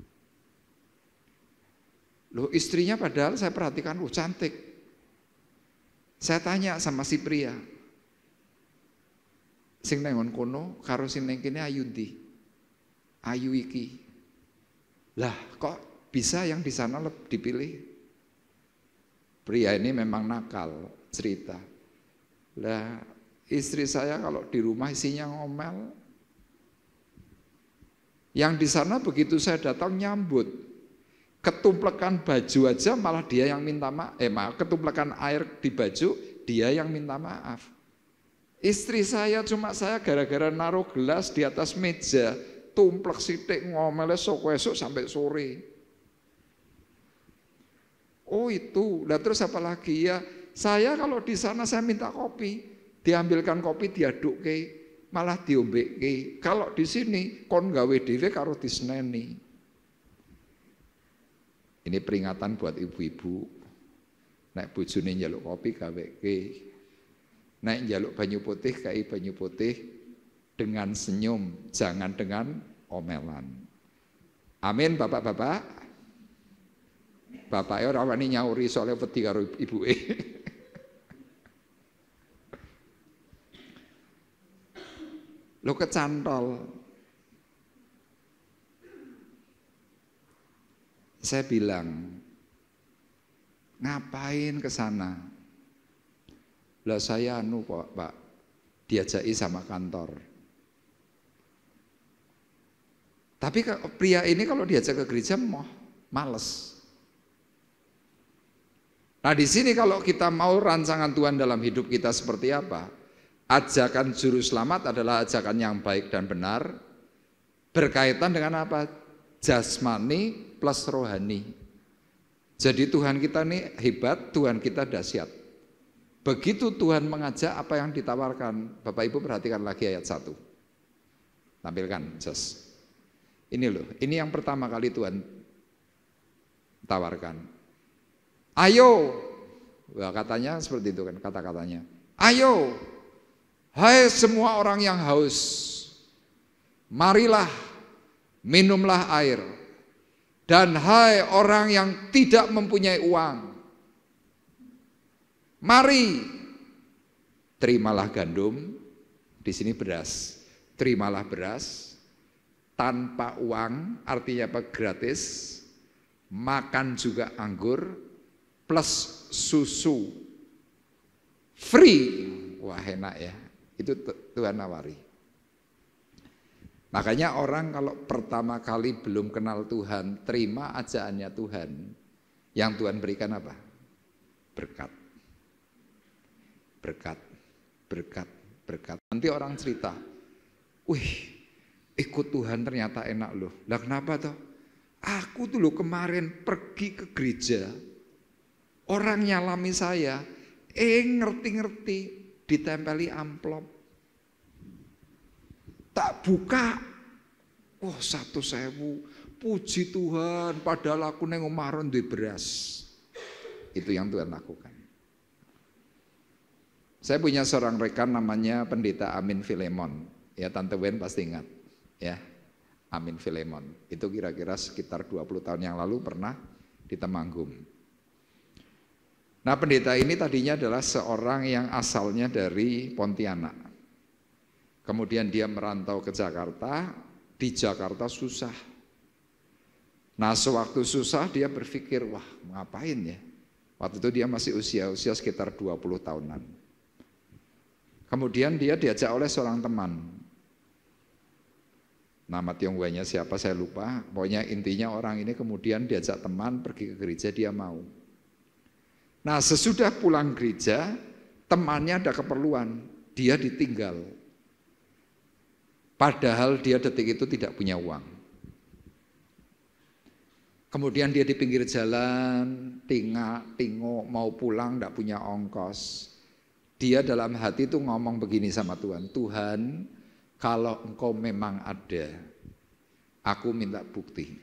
Loh, istrinya padahal saya perhatikan cantik. Saya tanya sama si pria, sing nengon kono karo sing neng kene ayu ndi? Ayu iki. Lah kok bisa yang di sana dipilih? Pria ini memang nakal, cerita. Lah istri saya kalau di rumah isinya ngomel. Yang di sana begitu saya datang nyambut, ketumplekan baju aja malah dia yang minta maaf, ketumplekan air di baju dia yang minta maaf. Istri saya cuma saya gara-gara naruh gelas di atas meja, tumplek sithik ngomelnya sok esuk sampai sore. Oh itu, lah terus apa lagi ya? Saya kalau di sana saya minta kopi, diambilkan kopi diadukke, malah diombeke. Kalau di sini kon gawe dhewe karo disneni. Ini peringatan buat ibu-ibu. Nek bojone njaluk kopi gaweke. Nek njaluk banyu putih kai banyu putih dengan senyum, jangan dengan omelan. Amin bapak-bapak. Bapaknya ora wani nyauri soalnya wedi karo ibuke. Lo kecantol. Saya bilang, ngapain ke sana? Lah saya kok Pak, diajaki sama kantor. Tapi pria ini kalau diajak ke gereja males. Nah di sini kalau kita mau rancangan Tuhan dalam hidup kita seperti apa? Ajakan Juru Selamat adalah ajakan yang baik dan benar, berkaitan dengan apa? Jasmani plus rohani. Jadi Tuhan kita ini hebat, Tuhan kita dahsyat. Begitu Tuhan mengajak, apa yang ditawarkan? Bapak Ibu perhatikan lagi ayat 1. Tampilkan, Jos. Ini loh, ini yang pertama kali Tuhan tawarkan. Ayo, wah, katanya seperti itu kan kata-katanya. Ayo, hai semua orang yang haus, marilah minumlah air. Dan hai orang yang tidak mempunyai uang, mari terimalah gandum, di sini beras, terimalah beras tanpa uang, artinya apa? Gratis, makan juga anggur plus susu free. Wah enak ya, itu Tuhan nawari. Makanya orang kalau pertama kali belum kenal Tuhan, terima ajaannya Tuhan. Yang Tuhan berikan apa? Berkat. Berkat, berkat, berkat. Nanti orang cerita, wih ikut Tuhan ternyata enak loh. Lah kenapa toh? Aku tuh loh kemarin pergi ke gereja, orang nyalami saya, ngerti-ngerti, ditempeli amplop. Tak buka, 1.000, puji Tuhan, padahal aku neng omah duwe beras. Itu yang Tuhan lakukan. Saya punya seorang rekan namanya Pendeta Amin Filemon. Ya, Tante Wen pasti ingat. Ya, Amin Filemon. Itu kira-kira sekitar 20 tahun yang lalu pernah di Temanggung. Nah, pendeta ini tadinya adalah seorang yang asalnya dari Pontianak. Kemudian dia merantau ke Jakarta, di Jakarta susah. Nah, sewaktu susah dia berpikir, wah ngapain ya? Waktu itu dia masih usia sekitar 20 tahunan. Kemudian dia diajak oleh seorang teman. Nama Tionghoanya siapa saya lupa, pokoknya intinya orang ini kemudian diajak teman pergi ke gereja, dia mau. Nah, sesudah pulang gereja, temannya ada keperluan, dia ditinggal. Padahal dia detik itu tidak punya uang. Kemudian dia di pinggir jalan, tingok mau pulang tidak punya ongkos. Dia dalam hati itu ngomong begini sama Tuhan, Tuhan, kalau Engkau memang ada, aku minta bukti.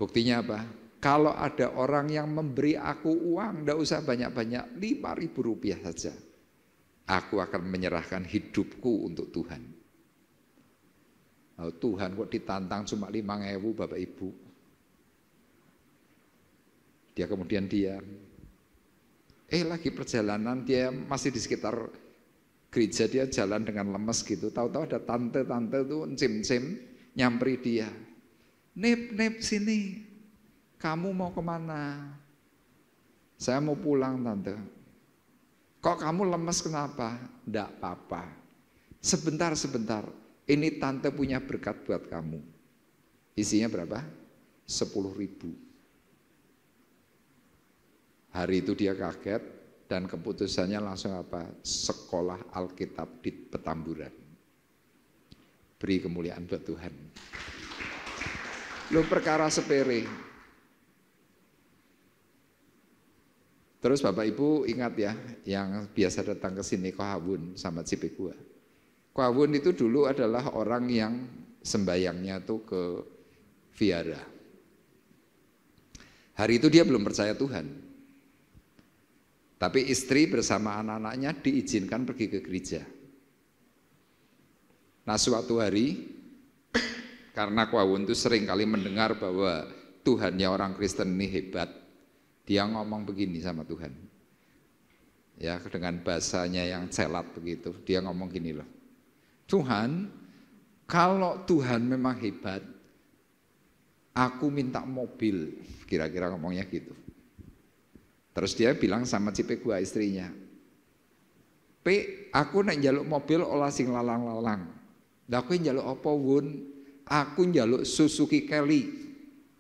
Buktinya apa? Kalau ada orang yang memberi aku uang, tidak usah banyak-banyak, 5.000 rupiah saja. Aku akan menyerahkan hidupku untuk Tuhan. Oh, Tuhan kok ditantang cuma 5.000 Bapak Ibu. Dia kemudian diam. Lagi perjalanan, dia masih di sekitar gereja, dia jalan dengan lemes gitu. Tahu-tahu ada tante-tante tuh cim-cim nyamperi dia. Nip sini. Kamu mau kemana? Saya mau pulang tante. Kok kamu lemes kenapa? Enggak apa-apa. Sebentar. Ini tante punya berkat buat kamu. Isinya berapa? 10.000. Hari itu dia kaget dan keputusannya langsung apa? Sekolah Alkitab di Petamburan. Beri kemuliaan buat Tuhan. Lu perkara sepele. Terus Bapak Ibu ingat ya, yang biasa datang ke sini Kohawun sama Cipegua. Kohawun itu dulu adalah orang yang sembayangnya tuh ke Viara. Hari itu dia belum percaya Tuhan. Tapi istri bersama anak-anaknya diizinkan pergi ke gereja. Nah, suatu hari, karena Kohawun itu sering kali mendengar bahwa Tuhannya orang Kristen ini hebat, dia ngomong begini sama Tuhan. Ya, dengan bahasanya yang celat begitu. Dia ngomong gini loh. Tuhan, kalau Tuhan memang hebat, aku minta mobil. Kira-kira ngomongnya gitu. Terus dia bilang sama Cipegua istrinya, aku nek njaluk mobil olah sing lalang-lalang. Lah kowe njaluk apa, Wun? Aku njaluk Suzuki Kelly.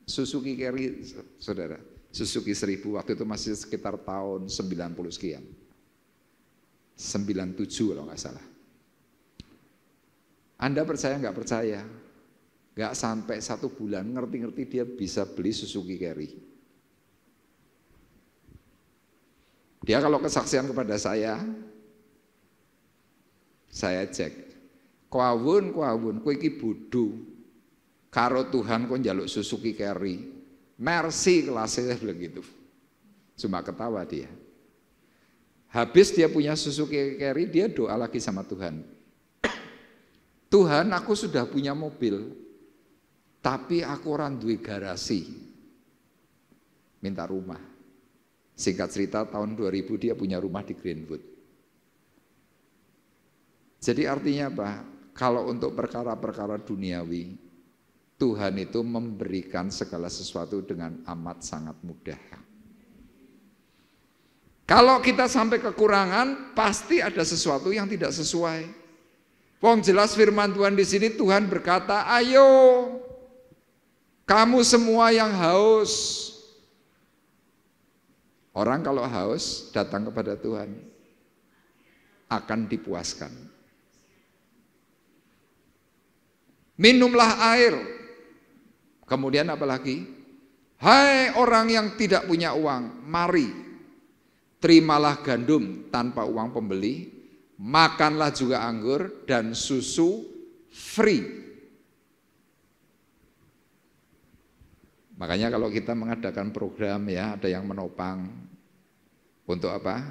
Suzuki Kelly, saudara. Suzuki 1000 waktu itu masih sekitar tahun 90 sekian. 97 kalau nggak salah. Anda percaya nggak percaya? Nggak sampai 1 bulan ngerti-ngerti dia bisa beli Suzuki Carry. Dia kalau kesaksian kepada saya cek, Kohawun, kowe iki bodho. Karo Tuhan kok njaluk Suzuki Carry. Mercy kelasnya begitu. Cuma ketawa dia. Habis dia punya Suzuki Carry, dia doa lagi sama Tuhan. Tuhan, aku sudah punya mobil, tapi aku orang duwe garasi. Minta rumah. Singkat cerita tahun 2000 dia punya rumah di Greenwood. Jadi artinya apa? Kalau untuk perkara-perkara duniawi, Tuhan itu memberikan segala sesuatu dengan amat sangat mudah. Kalau kita sampai kekurangan, pasti ada sesuatu yang tidak sesuai. Wong jelas firman Tuhan di sini, Tuhan berkata, ayo kamu semua yang haus. Orang kalau haus datang kepada Tuhan akan dipuaskan. Minumlah air. Kemudian apa lagi? Hai orang yang tidak punya uang, mari terimalah gandum tanpa uang pembeli, makanlah juga anggur dan susu free. Makanya kalau kita mengadakan program ya, ada yang menopang untuk apa?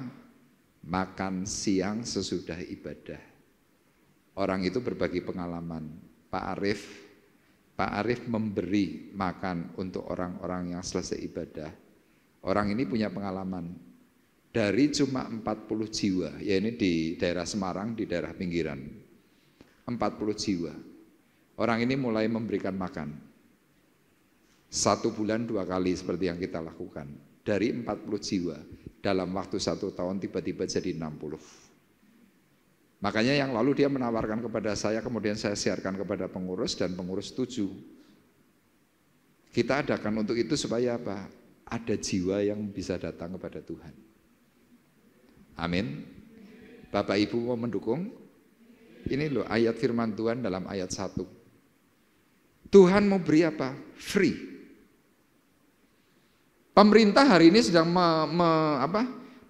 Makan siang sesudah ibadah. Orang itu berbagi pengalaman. Pak Arif memberi makan untuk orang-orang yang selesai ibadah. Orang ini punya pengalaman. Dari cuma 40 jiwa, ya ini di daerah Semarang, di daerah pinggiran. 40 jiwa. Orang ini mulai memberikan makan. 1 bulan 2 kali seperti yang kita lakukan. Dari 40 jiwa, dalam waktu 1 tahun tiba-tiba jadi 60. Makanya yang lalu dia menawarkan kepada saya, kemudian saya siarkan kepada pengurus dan pengurus setuju. Kita adakan untuk itu supaya apa? Ada jiwa yang bisa datang kepada Tuhan. Amin. Bapak Ibu mau mendukung? Ini loh ayat firman Tuhan dalam ayat 1. Tuhan mau beri apa? Free. Pemerintah hari ini sedang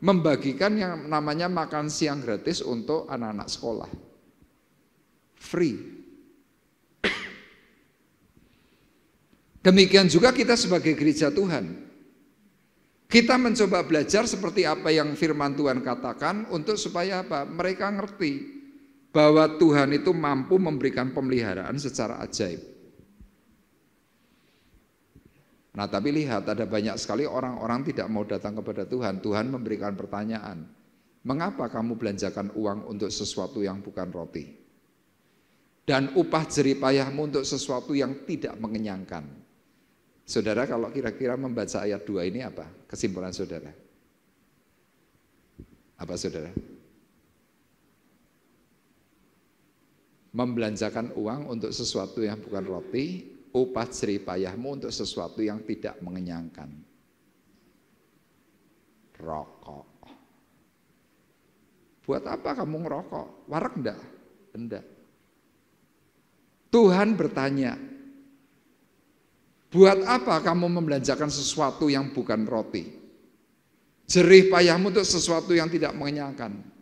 membagikan yang namanya makan siang gratis untuk anak-anak sekolah. Free. Demikian juga kita sebagai gereja Tuhan. Kita mencoba belajar seperti apa yang firman Tuhan katakan untuk supaya apa? Mereka ngerti bahwa Tuhan itu mampu memberikan pemeliharaan secara ajaib. Nah tapi lihat ada banyak sekali orang-orang tidak mau datang kepada Tuhan. Tuhan memberikan pertanyaan, mengapa kamu belanjakan uang untuk sesuatu yang bukan roti? Dan upah jeripayahmu untuk sesuatu yang tidak mengenyangkan. Saudara kalau kira-kira membaca ayat 2 ini apa? Kesimpulan saudara? Apa saudara? Membelanjakan uang untuk sesuatu yang bukan roti, upah jeripayahmu untuk sesuatu yang tidak mengenyangkan. Rokok. Buat apa kamu ngerokok? Warak enggak? Enggak. Tuhan bertanya, buat apa kamu membelanjakan sesuatu yang bukan roti? Jerih payahmu untuk sesuatu yang tidak mengenyangkan.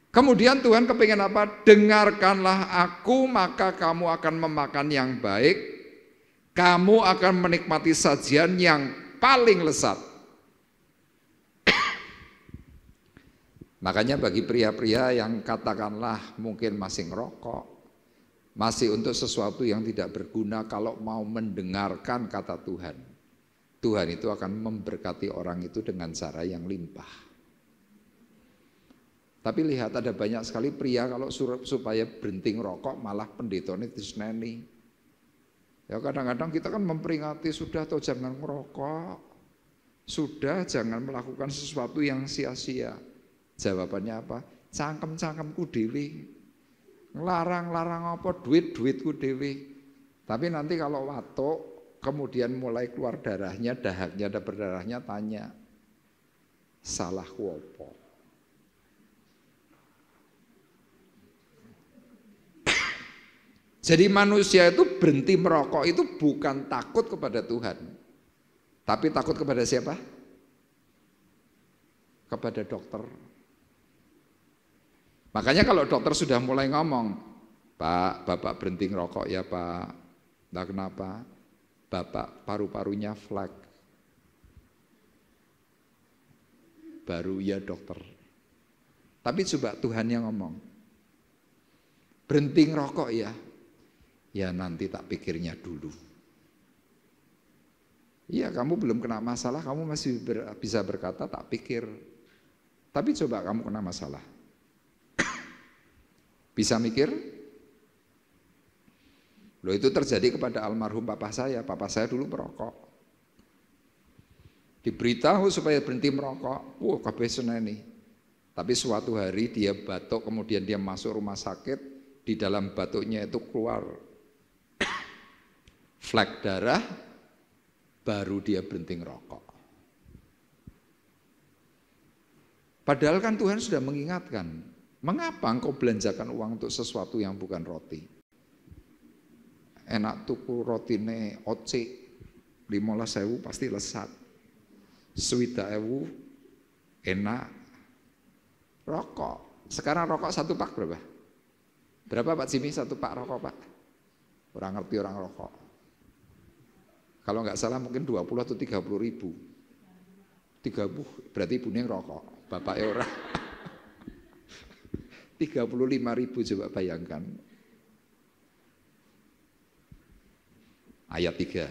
Kemudian Tuhan kepingin apa? Dengarkanlah aku, maka kamu akan memakan yang baik. Kamu akan menikmati sajian yang paling lezat. Makanya bagi pria-pria yang katakanlah mungkin masih ngerokok, masih untuk sesuatu yang tidak berguna, kalau mau mendengarkan kata Tuhan, Tuhan itu akan memberkati orang itu dengan cara yang limpah. Tapi lihat ada banyak sekali pria kalau supaya berhenti ngerokok malah pendetanya disneni. Ya kadang-kadang kita kan memperingati sudah atau jangan ngerokok, sudah jangan melakukan sesuatu yang sia-sia. Jawabannya apa? Cangkem-cangkemku dewi, ngelarang-larang apa duitku dewi. Tapi nanti kalau watuk kemudian mulai keluar darahnya, dahaknya ada berdarahnya, tanya salahku apa? Jadi manusia itu berhenti merokok itu bukan takut kepada Tuhan, tapi takut kepada siapa? Kepada dokter. Makanya kalau dokter sudah mulai ngomong, Pak, Bapak berhenti ngerokok ya Pak. Nah kenapa? Bapak paru-parunya flek. Baru ya dokter. Tapi coba Tuhan yang ngomong, berhenti ngerokok ya. Ya nanti tak pikirnya dulu. Iya kamu belum kena masalah, kamu masih bisa berkata tak pikir. Tapi coba kamu kena masalah. Bisa mikir? Loh itu terjadi kepada almarhum papa saya. Papa saya dulu merokok. Diberitahu supaya berhenti merokok. Wah kabeh seneni. Tapi suatu hari dia batuk, kemudian dia masuk rumah sakit. Di dalam batuknya itu keluar flek darah, baru dia berhenti ngerokok. Padahal kan Tuhan sudah mengingatkan, mengapa engkau belanjakan uang untuk sesuatu yang bukan roti? Enak tuku rotine oce, 15.000 pasti lesat. 20.000 enak. Rokok, sekarang rokok 1 pak berapa? Berapa Pak Jimmy 1 pak rokok Pak? Orang ngerti orang rokok. Kalau nggak salah mungkin 20 atau 30 ribu. 30 berarti ibunya ngerokok, bapaknya orang. 35 ribu coba bayangkan. Ayat 3.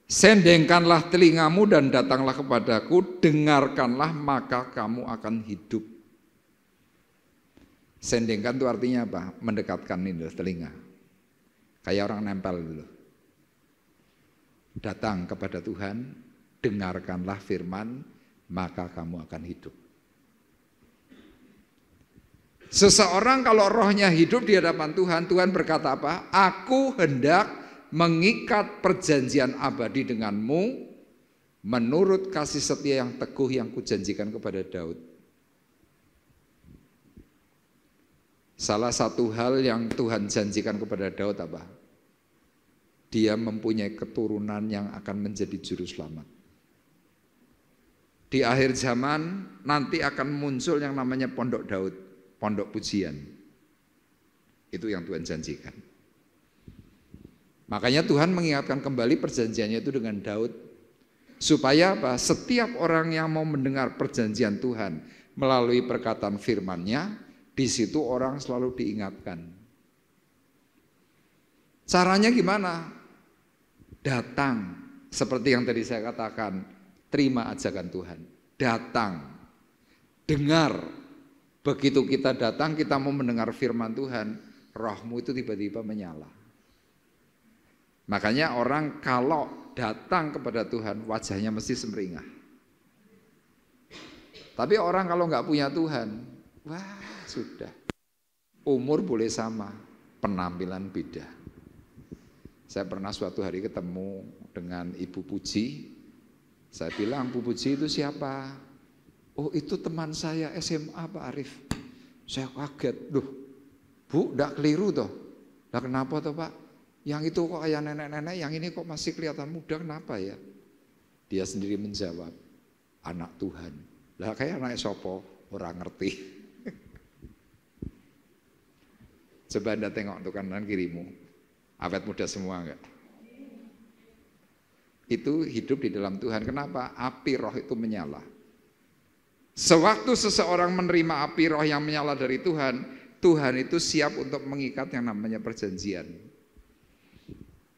Sendengkanlah telingamu dan datanglah kepadaku, dengarkanlah maka kamu akan hidup. Sendengkan itu artinya apa? Mendekatkan ini telinga. Kayak orang nempel dulu. Datang kepada Tuhan, dengarkanlah firman, maka kamu akan hidup. Seseorang kalau rohnya hidup di hadapan Tuhan, Tuhan berkata apa? Aku hendak mengikat perjanjian abadi denganmu menurut kasih setia yang teguh yang kujanjikan kepada Daud. Salah satu hal yang Tuhan janjikan kepada Daud apa? Dia mempunyai keturunan yang akan menjadi juru selamat. Di akhir zaman nanti akan muncul yang namanya pondok Daud, pondok pujian. Itu yang Tuhan janjikan. Makanya Tuhan mengingatkan kembali perjanjiannya itu dengan Daud. Supaya apa? Setiap orang yang mau mendengar perjanjian Tuhan melalui perkataan firman-Nya, di situ orang selalu diingatkan. Caranya gimana? Datang. Seperti yang tadi saya katakan, terima ajakan Tuhan. Datang. Dengar. Begitu kita datang, kita mau mendengar firman Tuhan, rohmu itu tiba-tiba menyala. Makanya orang kalau datang kepada Tuhan, wajahnya mesti semeringah. Tapi orang kalau nggak punya Tuhan, wah sudah. Umur boleh sama, penampilan beda. Saya pernah suatu hari ketemu dengan Ibu Puji. Saya bilang, Bu Puji itu siapa? Oh itu teman saya SMA Pak Arif. Saya kaget, loh Bu enggak keliru toh. Lah kenapa toh Pak? Yang itu kok kayak nenek-nenek, yang ini kok masih kelihatan muda, kenapa ya? Dia sendiri menjawab, anak Tuhan. Lah kayak anak sopo, orang ngerti. Coba Anda tengok untuk kanan kirimu, awet muda semua enggak? Itu hidup di dalam Tuhan. Kenapa? Api roh itu menyala. Sewaktu seseorang menerima api roh yang menyala dari Tuhan, Tuhan itu siap untuk mengikat yang namanya perjanjian.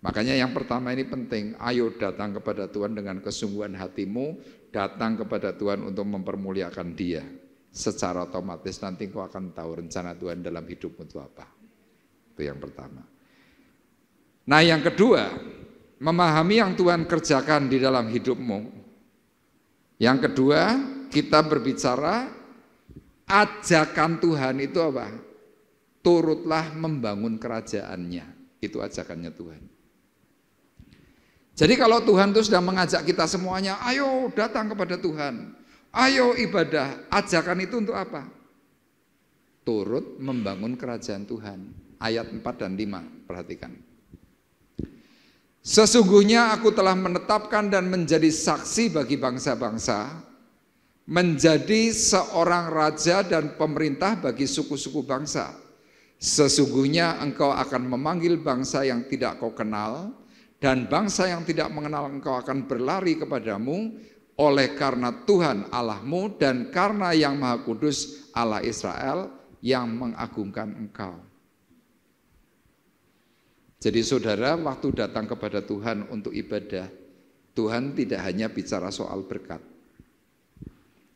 Makanya yang pertama ini penting, ayo datang kepada Tuhan dengan kesungguhan hatimu, datang kepada Tuhan untuk mempermuliakan Dia. Secara otomatis nanti kau akan tahu rencana Tuhan dalam hidupmu itu apa. Itu yang pertama. Nah yang kedua, memahami yang Tuhan kerjakan di dalam hidupmu. Yang kedua, kita berbicara ajakan Tuhan itu apa? Turutlah membangun kerajaannya. Itu ajakannya Tuhan. Jadi kalau Tuhan itu sudah mengajak kita semuanya, ayo datang kepada Tuhan, ayo ibadah, ajakan itu untuk apa? Turut membangun kerajaan Tuhan. Ayat 4 dan 5, perhatikan. Sesungguhnya aku telah menetapkan dan menjadi saksi bagi bangsa-bangsa, menjadi seorang raja dan pemerintah bagi suku-suku bangsa. Sesungguhnya engkau akan memanggil bangsa yang tidak kau kenal, dan bangsa yang tidak mengenal engkau akan berlari kepadamu oleh karena Tuhan Allahmu dan karena yang Maha Kudus Allah Israel yang mengagungkan engkau. Jadi saudara, waktu datang kepada Tuhan untuk ibadah, Tuhan tidak hanya bicara soal berkat,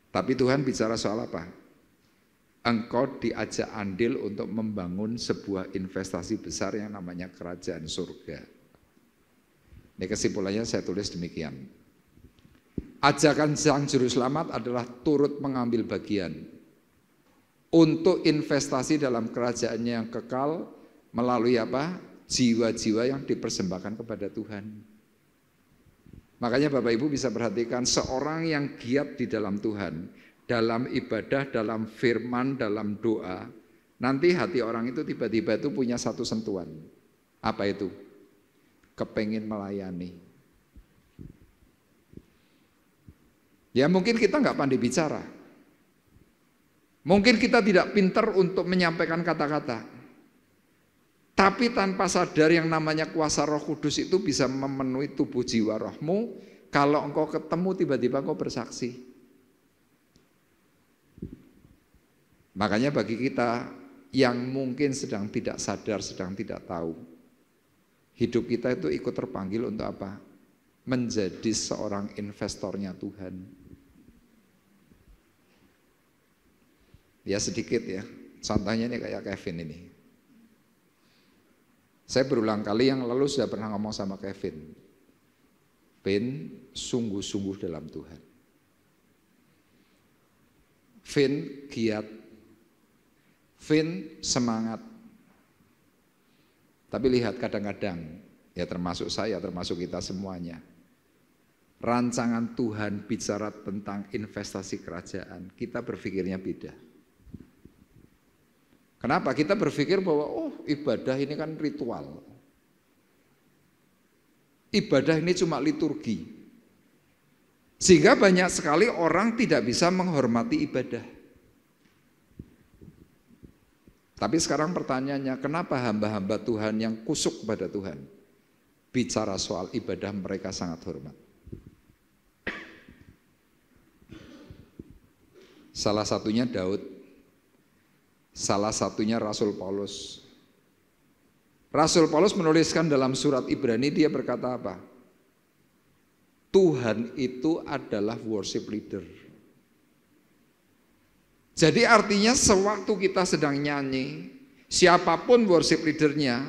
tapi Tuhan bicara soal apa? Engkau diajak andil untuk membangun sebuah investasi besar yang namanya kerajaan surga. Ini kesimpulannya saya tulis demikian. Ajakan sang juru selamat adalah turut mengambil bagian untuk investasi dalam kerajaannya yang kekal melalui apa? Jiwa-jiwa yang dipersembahkan kepada Tuhan. Makanya Bapak Ibu bisa perhatikan seorang yang giat di dalam Tuhan, dalam ibadah, dalam firman, dalam doa, nanti hati orang itu tiba-tiba itu punya satu sentuhan. Apa itu? Kepengin melayani. Ya mungkin kita nggak pandai bicara. Mungkin kita tidak pintar untuk menyampaikan kata-kata. Tapi tanpa sadar yang namanya kuasa Roh Kudus itu bisa memenuhi tubuh jiwa rohmu. Kalau engkau ketemu tiba-tiba engkau bersaksi. Makanya bagi kita yang mungkin sedang tidak sadar, sedang tidak tahu, hidup kita itu ikut terpanggil untuk apa? Menjadi seorang investornya Tuhan. Ya sedikit ya, contohnya ini kayak Kevin ini. Saya berulang kali yang lalu sudah pernah ngomong sama Kevin. Vin, sungguh-sungguh dalam Tuhan. Vin, giat. Vin, semangat. Tapi lihat kadang-kadang, ya termasuk saya, termasuk kita semuanya. Rancangan Tuhan bicara tentang investasi kerajaan, kita berpikirnya beda. Kenapa? Kita berpikir bahwa ibadah ini kan ritual. Ibadah ini cuma liturgi. Sehingga banyak sekali orang tidak bisa menghormati ibadah. Tapi sekarang pertanyaannya, kenapa hamba-hamba Tuhan yang kusuk pada Tuhan bicara soal ibadah mereka sangat hormat? Salah satunya Daud. Salah satunya Rasul Paulus. Rasul Paulus menuliskan dalam surat Ibrani, dia berkata apa? Tuhan itu adalah worship leader. Jadi artinya sewaktu kita sedang nyanyi, siapapun worship leadernya,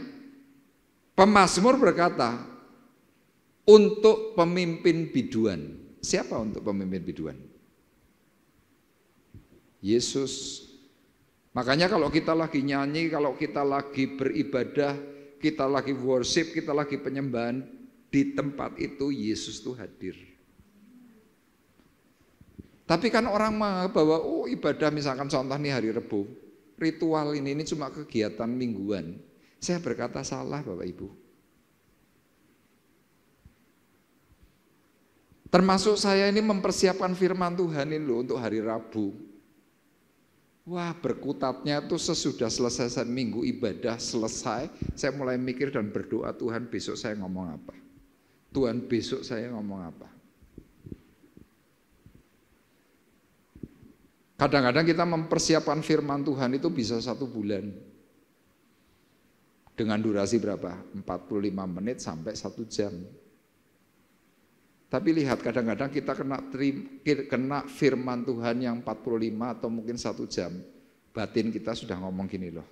pemazmur berkata, untuk pemimpin biduan. Siapa untuk pemimpin biduan? Yesus. Makanya kalau kita lagi nyanyi, kalau kita lagi beribadah, kita lagi worship, kita lagi penyembahan, di tempat itu Yesus tuh hadir. Tapi kan orang menganggap bahwa ibadah misalkan contoh nih hari Rebo, ritual ini cuma kegiatan mingguan. Saya berkata salah Bapak Ibu. Termasuk saya ini mempersiapkan firman Tuhan ini loh untuk hari Rabu. Wah, berkutatnya tuh sesudah selesai minggu ibadah selesai, saya mulai mikir dan berdoa, Tuhan besok saya ngomong apa? Tuhan besok saya ngomong apa? Kadang-kadang kita mempersiapkan firman Tuhan itu bisa 1 bulan. Dengan durasi berapa? 45 menit sampai 1 jam. Tapi lihat kadang-kadang kita kena firman Tuhan yang 45 atau mungkin 1 jam. Batin kita sudah ngomong gini loh.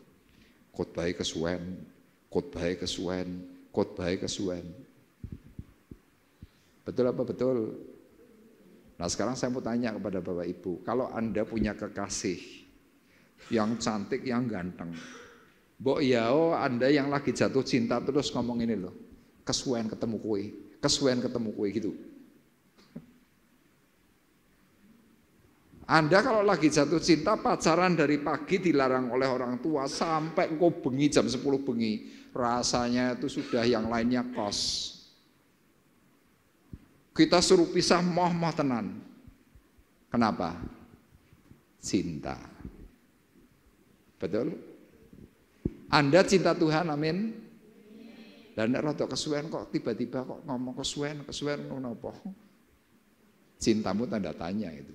Khotbah kesuwen, khotbah kesuwen, khotbah kesuwen. Betul apa betul? Nah sekarang saya mau tanya kepada Bapak Ibu. Kalau Anda punya kekasih yang cantik, yang ganteng. Mbok yao Anda yang lagi jatuh cinta terus ngomong ini loh. Kesuwen ketemu kue. Kesuwen ketemu kue gitu. Anda kalau lagi jatuh cinta pacaran dari pagi dilarang oleh orang tua sampai engkau bengi jam 10 bengi. Rasanya itu sudah yang lainnya kos. Kita suruh pisah moh-moh tenan. Kenapa? Cinta. Betul? Anda cinta Tuhan, amin. Dan nek rada kesuwen kok tiba-tiba kok ngomong kesuwen ngono. Cintamu tanda tanya itu.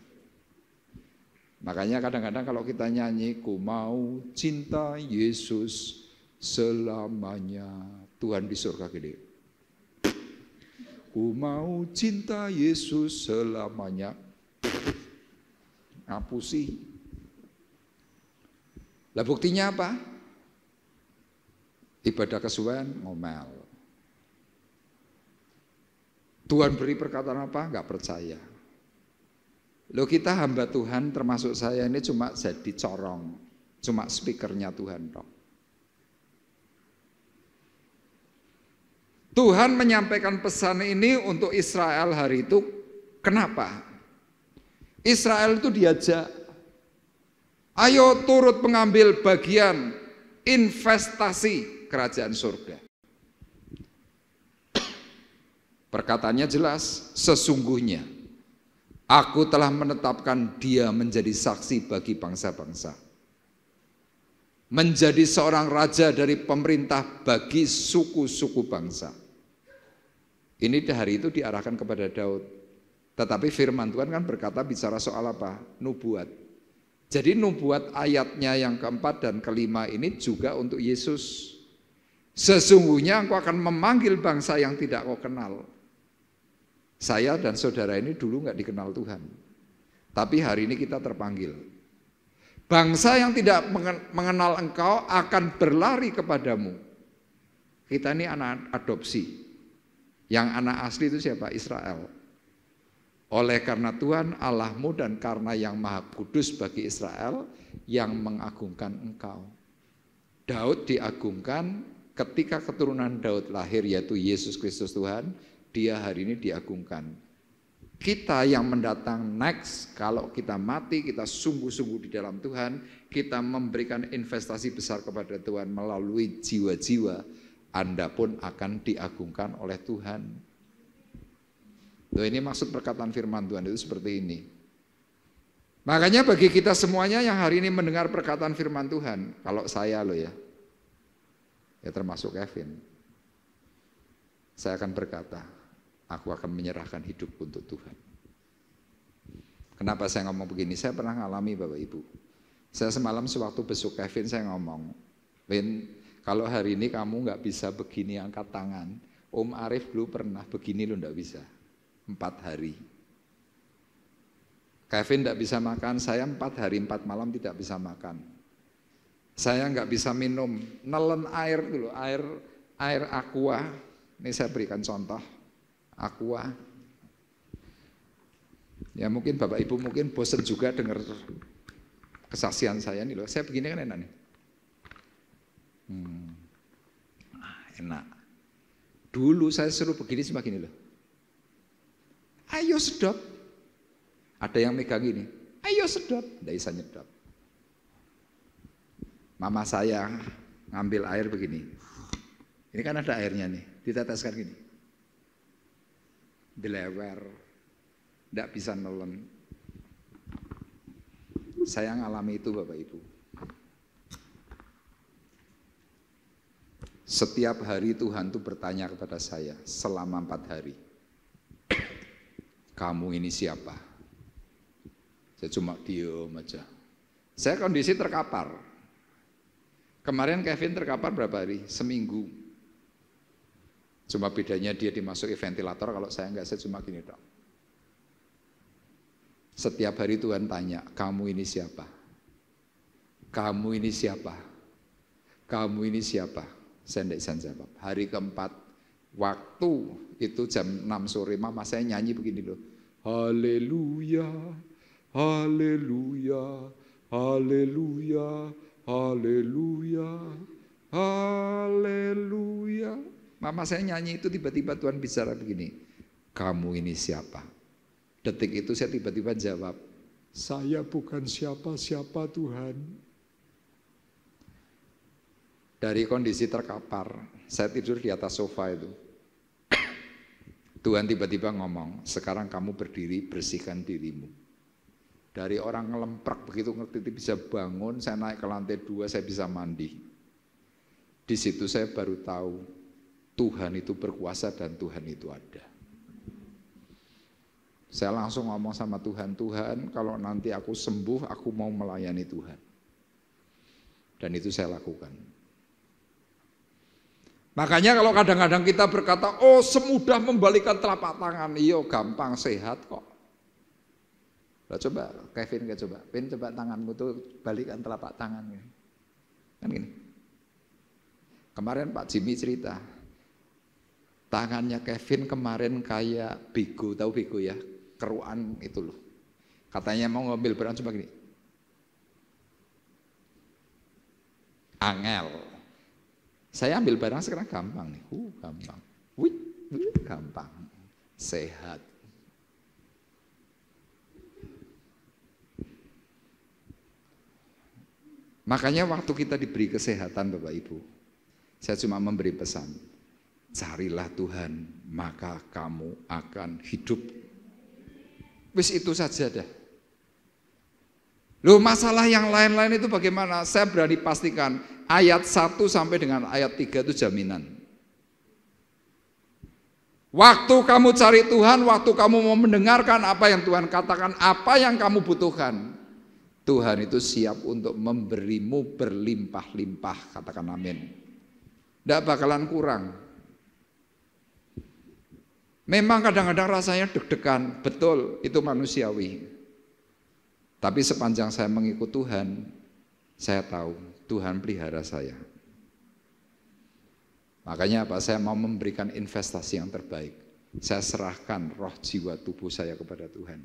Makanya kadang-kadang kalau kita nyanyi, ku mau cinta Yesus selamanya. Tuhan di surga gede. Ku mau cinta Yesus selamanya. Ngapusi. Lah buktinya apa? Ibadah kesuwen ngomel. Tuhan beri perkataan apa? Enggak percaya. Loh kita hamba Tuhan termasuk saya ini cuma jadi corong. Cuma speakernya Tuhan dong. Tuhan menyampaikan pesan ini untuk Israel hari itu. Kenapa? Israel itu diajak. Ayo turut mengambil bagian investasi kerajaan surga. Perkataannya jelas, sesungguhnya aku telah menetapkan dia menjadi saksi bagi bangsa-bangsa. menjadi seorang raja dari pemerintah bagi suku-suku bangsa. Ini hari itu diarahkan kepada Daud. Tetapi firman Tuhan kan berkata bicara soal apa? Nubuat. Jadi nubuat ayatnya yang keempat dan kelima ini juga untuk Yesus. Sesungguhnya engkau akan memanggil bangsa yang tidak kau kenal. Saya dan saudara ini dulu nggak dikenal Tuhan. Tapi hari ini kita terpanggil. Bangsa yang tidak mengenal engkau akan berlari kepadamu. Kita ini anak adopsi. Yang anak asli itu siapa? Israel. Oleh karena Tuhan Allahmu dan karena yang maha kudus bagi Israel yang mengagungkan engkau. Daud diagungkan ketika keturunan Daud lahir yaitu Yesus Kristus Tuhan, dia hari ini diagungkan. Kita yang mendatang next, kalau kita mati, kita sungguh-sungguh di dalam Tuhan, kita memberikan investasi besar kepada Tuhan melalui jiwa-jiwa, Anda pun akan diagungkan oleh Tuhan. Loh, ini maksud perkataan firman Tuhan itu seperti ini. Makanya bagi kita semuanya yang hari ini mendengar perkataan firman Tuhan, kalau saya loh ya termasuk Kevin, saya akan berkata, aku akan menyerahkan hidup untuk Tuhan. Kenapa saya ngomong begini? Saya pernah ngalami Bapak Ibu. Saya semalam sewaktu besok Kevin saya ngomong, Win, kalau hari ini kamu nggak bisa begini angkat tangan, Om Arif dulu pernah begini lo nggak bisa. 4 hari. Kevin tidak bisa makan, saya 4 hari 4 malam tidak bisa makan. Saya nggak bisa minum, nelen air dulu, air aqua. Ini saya berikan contoh, aqua. Ya mungkin Bapak Ibu mungkin bosan juga dengar kesaksian saya nih loh. Saya begini kan enak nih. Enak. Dulu saya suruh begini cuma gini loh. Ayo sedot. Ada yang megang ini. Ayo sedot. Tidak bisa nyedot. Mama saya ngambil air begini. Ini kan ada airnya nih. Diteteskan gini. Dilewer. Tidak bisa nelen. Saya ngalami itu Bapak Ibu. Setiap hari Tuhan tuh bertanya kepada saya selama 4 hari. Kamu ini siapa? Saya cuma diem aja. Saya kondisi terkapar. Kemarin Kevin terkapar berapa hari? Seminggu. Cuma bedanya dia dimasuki ventilator, kalau saya enggak, saya cuma gini dok. Setiap hari Tuhan tanya, kamu ini siapa? Kamu ini siapa? Kamu ini siapa? Saya enggak bisa jawab. Hari keempat, waktu itu jam 6 sore, mama saya nyanyi begini loh. Haleluya, haleluya, haleluya, haleluya, haleluya. Mama saya nyanyi itu tiba-tiba Tuhan bicara begini. Kamu ini siapa? Detik itu saya tiba-tiba jawab, saya bukan siapa-siapa Tuhan. Dari kondisi terkapar, saya tidur di atas sofa itu. Tuhan tiba-tiba ngomong, sekarang kamu berdiri, bersihkan dirimu. Dari orang ngelemprak begitu ngerti bisa bangun, saya naik ke lantai 2, saya bisa mandi. Di situ saya baru tahu, Tuhan itu berkuasa dan Tuhan itu ada. Saya langsung ngomong sama Tuhan, Tuhan kalau nanti aku sembuh, aku mau melayani Tuhan. Dan itu saya lakukan. Makanya kalau kadang-kadang kita berkata, oh semudah membalikan telapak tangan, iya gampang sehat kok. Nah, coba Kevin coba, Vin coba tanganmu tuh balikan telapak tangan. Kan gini. Kemarin Pak Jimmy cerita, tangannya Kevin kemarin kayak bego, tahu bego ya, keruan itu loh. Katanya mau ngambil barang coba gini. Angel. Saya ambil barang sekarang gampang nih, gampang, gampang, sehat. Makanya waktu kita diberi kesehatan Bapak Ibu, saya cuma memberi pesan, carilah Tuhan, maka kamu akan hidup. Wis itu saja dah. Loh, masalah yang lain-lain itu bagaimana? Saya berani pastikan ayat 1 sampai dengan ayat 3 itu jaminan. Waktu kamu cari Tuhan, waktu kamu mau mendengarkan apa yang Tuhan katakan, apa yang kamu butuhkan, Tuhan itu siap untuk memberimu berlimpah-limpah, katakan amin. Tidak bakalan kurang. Memang kadang-kadang rasanya deg-degan, betul, itu manusiawi. Tapi sepanjang saya mengikut Tuhan, saya tahu Tuhan pelihara saya. Makanya apa? Saya mau memberikan investasi yang terbaik. Saya serahkan roh, jiwa, tubuh saya kepada Tuhan.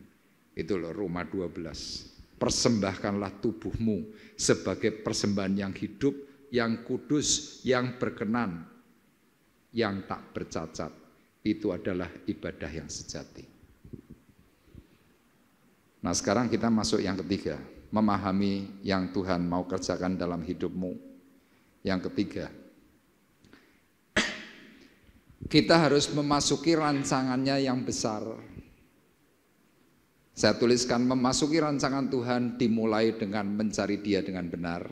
Itu loh Roma 12. Persembahkanlah tubuhmu sebagai persembahan yang hidup, yang kudus, yang berkenan, yang tak bercacat. Itu adalah ibadah yang sejati. Nah, sekarang kita masuk yang ketiga, memahami yang Tuhan mau kerjakan dalam hidupmu. Yang ketiga, kita harus memasuki rancangannya yang besar. Saya tuliskan, memasuki rancangan Tuhan dimulai dengan mencari Dia dengan benar,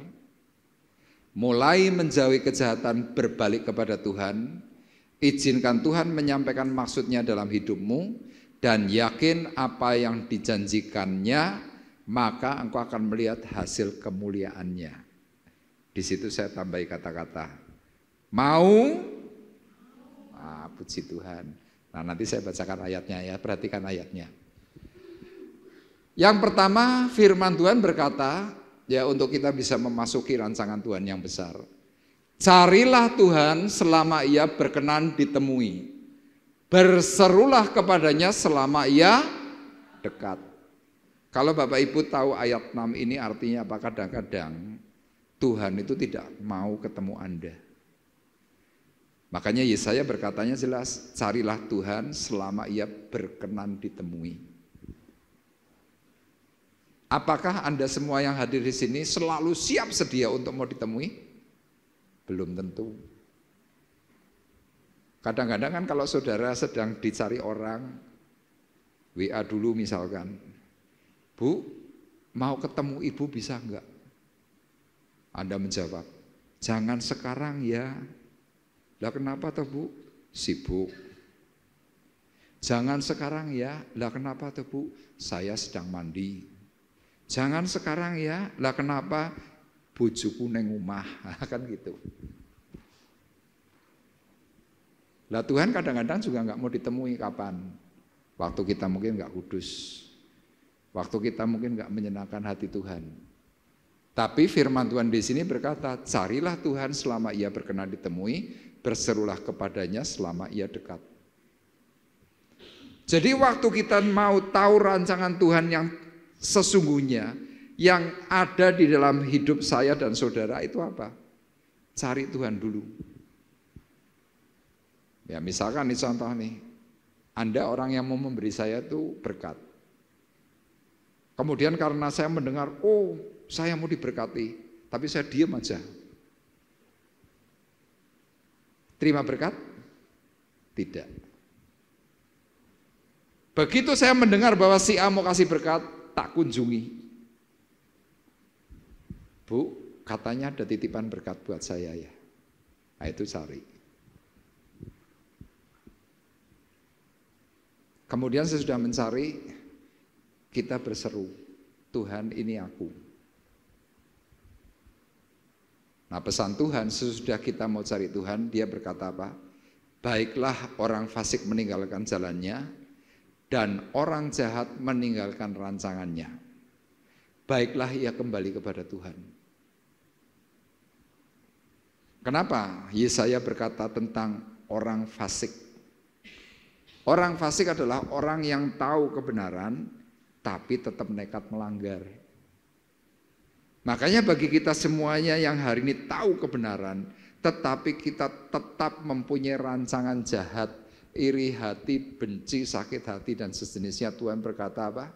mulai menjauhi kejahatan, berbalik kepada Tuhan, izinkan Tuhan menyampaikan maksudnya dalam hidupmu, dan yakin apa yang dijanjikannya, maka engkau akan melihat hasil kemuliaannya. Di situ saya tambahi kata-kata, mau? Puji Tuhan. Nah, nanti saya bacakan ayatnya ya, perhatikan ayatnya. Yang pertama, firman Tuhan berkata, ya untuk kita bisa memasuki rancangan Tuhan yang besar. Carilah Tuhan selama Ia berkenan ditemui. Berserulah kepadanya selama Ia dekat. Kalau Bapak Ibu tahu ayat 6 ini artinya apa? Kadang-kadang Tuhan itu tidak mau ketemu Anda. Makanya Yesaya berkatanya jelas, carilah Tuhan selama Ia berkenan ditemui. Apakah Anda semua yang hadir di sini selalu siap sedia untuk mau ditemui? Belum tentu. Kadang-kadang kan kalau saudara sedang dicari orang, WA dulu misalkan, Bu, mau ketemu ibu bisa enggak? Anda menjawab, jangan sekarang ya. Lah kenapa toh Bu? Sibuk. Jangan sekarang ya. Lah kenapa toh Bu? Saya sedang mandi. Jangan sekarang ya. Lah kenapa? Bojoku neng omah. Kan gitu. Lah Tuhan kadang-kadang juga enggak mau ditemui kapan? Waktu kita mungkin enggak kudus. Waktu kita mungkin enggak menyenangkan hati Tuhan. Tapi firman Tuhan di sini berkata, carilah Tuhan selama Ia berkenan ditemui, berserulah kepadanya selama Ia dekat. Jadi waktu kita mau tahu rancangan Tuhan yang sesungguhnya, yang ada di dalam hidup saya dan saudara itu apa? Cari Tuhan dulu. Ya misalkan ini contoh nih, Anda orang yang mau memberi saya itu berkat. Kemudian karena saya mendengar, oh saya mau diberkati, tapi saya diam aja. Terima berkat? Tidak. Begitu saya mendengar bahwa si A mau kasih berkat, tak kunjungi. Bu, katanya ada titipan berkat buat saya ya. Nah itu cari. Kemudian sesudah mencari, kita berseru, Tuhan ini aku. Nah pesan Tuhan sesudah kita mau cari Tuhan, Dia berkata apa? Baiklah orang fasik meninggalkan jalannya, dan orang jahat meninggalkan rancangannya. Baiklah ia kembali kepada Tuhan. Kenapa Yesaya berkata tentang orang fasik? Orang fasik adalah orang yang tahu kebenaran, tapi tetap nekat melanggar. Makanya bagi kita semuanya yang hari ini tahu kebenaran, tetapi kita tetap mempunyai rancangan jahat, iri hati, benci, sakit hati, dan sejenisnya, Tuhan berkata apa?